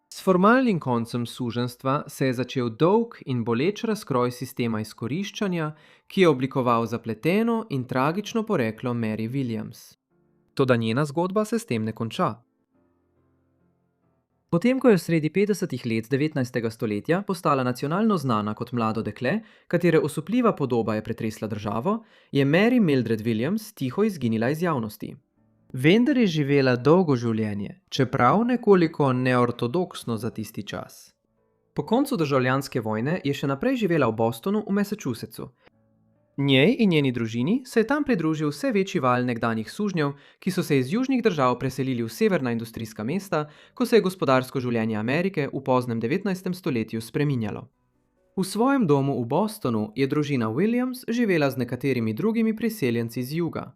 S formalnim koncem suženjstva se je začel dolg in boleč razkroj sistema izkoriščanja, ki je oblikoval zapleteno in tragično poreklo Mary Williams. Toda njena zgodba se s tem ne konča. Potem, ko je sredi 50. let 19. stoletja postala nacionalno znana kot mlado dekle, katere osupljiva podoba je pretresla državo, je Mary Mildred Williams tiho izginila iz javnosti. Vendar je živela dolgo življenje, čeprav nekoliko neortodoksno za tisti čas. Po koncu državljanske vojne je še naprej živela v Bostonu v Massachusettsu. Njej in njeni družini se je tam pridružil vse večji val nekdanjih sužnjev, ki so se iz južnih držav preselili v severna industrijska mesta, ko se je gospodarsko življenje Amerike v poznem 19. stoletju spreminjalo. V svojem domu v Bostonu je družina Williams živela z nekaterimi drugimi priseljenci z juga.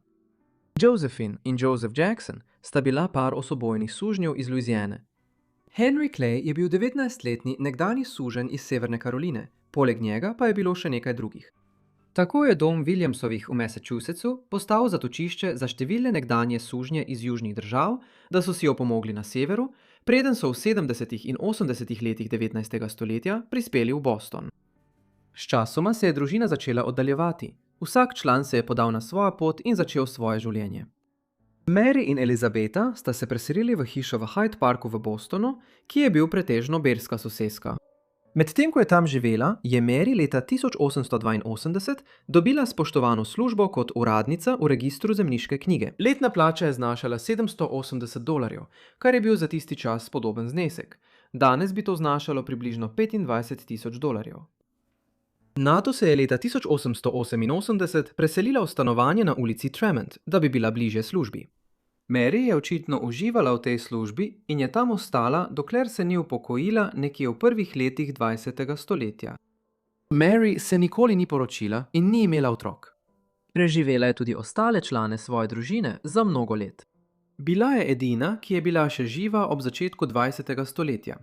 Josephine in Joseph Jackson sta bila par osebojnih sužnjev iz Louisiane. Henry Clay je bil 19-letni nekdanji suženj iz Severne Karoline, poleg njega pa je bilo še nekaj drugih. Tako je dom Williamsovih v Massachusettsu postal zatočišče za številne nekdanje sužnje iz južnih držav, da so si opomogli na severu, preden so v 70. in 80. letih 19. stoletja prispeli v Boston. Sčasoma se je družina začela oddaljevati. Vsak član se je podal na svojo pot in začel svoje življenje. Mary in Elizabeta sta se preselili v hišo v Hyde Parku v Bostonu, ki je bil pretežno berska soseska. Medtem ko je tam živela, je Mary leta 1882 dobila spoštovano službo kot uradnica v registru zemljiške knjige. Letna plača je znašala $780, kar je bil za tisti čas podoben znesek. Danes bi to znašalo približno $25,000. Nato se je leta 1888 preselila v stanovanje na ulici Tremont, da bi bila bližje službi. Mary je očitno uživala v tej službi in je tam ostala, dokler se ni upokojila nekje v prvih letih 20. stoletja. Mary se nikoli ni poročila in ni imela otrok. Preživela je tudi ostale člane svoje družine za mnogo let. Bila je edina, ki je bila še živa ob začetku 20. stoletja.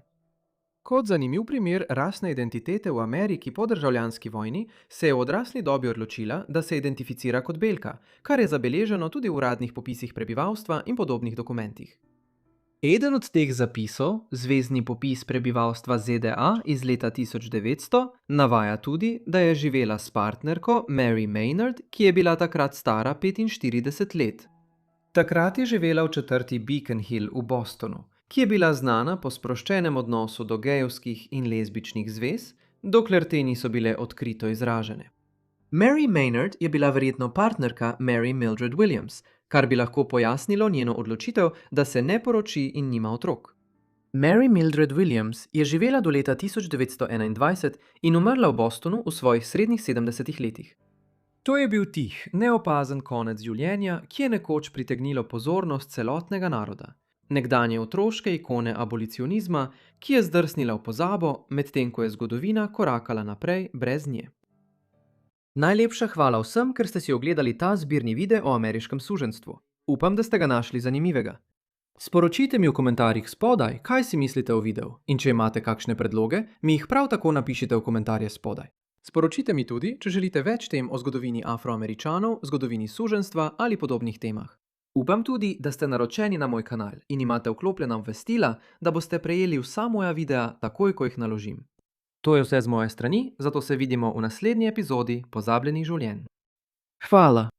Kot zanimiv primer rasne identitete v Ameriki po državljanski vojni, se je v odrasli dobi odločila, da se identificira kot belka, kar je zabeleženo tudi v uradnih popisih prebivalstva in podobnih dokumentih. Eden od teh zapisov, Zvezni popis prebivalstva ZDA iz leta 1900, navaja tudi, da je živela s partnerko Mary Maynard, ki je bila takrat stara 45 let. Takrat je živela v četrti Beacon Hill v Bostonu, ki je bila znana po sproščenem odnosu do gejevskih in lezbičnih zvez, dokler te niso bile odkrito izražene. Mary Maynard je bila verjetno partnerka Mary Mildred Williams, kar bi lahko pojasnilo njeno odločitev, da se ne poroči in nima otrok. Mary Mildred Williams je živela do leta 1921 in umrla v Bostonu v svojih srednjih 70 letih. To je bil tih, neopazen konec življenja, ki je nekoč pritegnilo pozornost celotnega naroda. Nekdanje otroške ikone abolicionizma, ki je zdrsnila v pozabo, medtem ko je zgodovina korakala naprej brez nje. Najlepša hvala vsem, ker ste si ogledali ta zbirni video o ameriškem suženjstvu. Upam, da ste ga našli zanimivega. Sporočite mi v komentarjih spodaj, kaj si mislite o videu, in če imate kakšne predloge, mi jih prav tako napišite v komentarje spodaj. Sporočite mi tudi, če želite več tem o zgodovini Afroameričanov, zgodovini suženjstva ali podobnih temah. Upam tudi, da ste naročeni na moj kanal in imate vklopljena obvestila, da boste prejeli vsa moja videa takoj, ko jih naložim. To je vse z moje strani, zato se vidimo v naslednji epizodi Pozabljenih življenj. Hvala!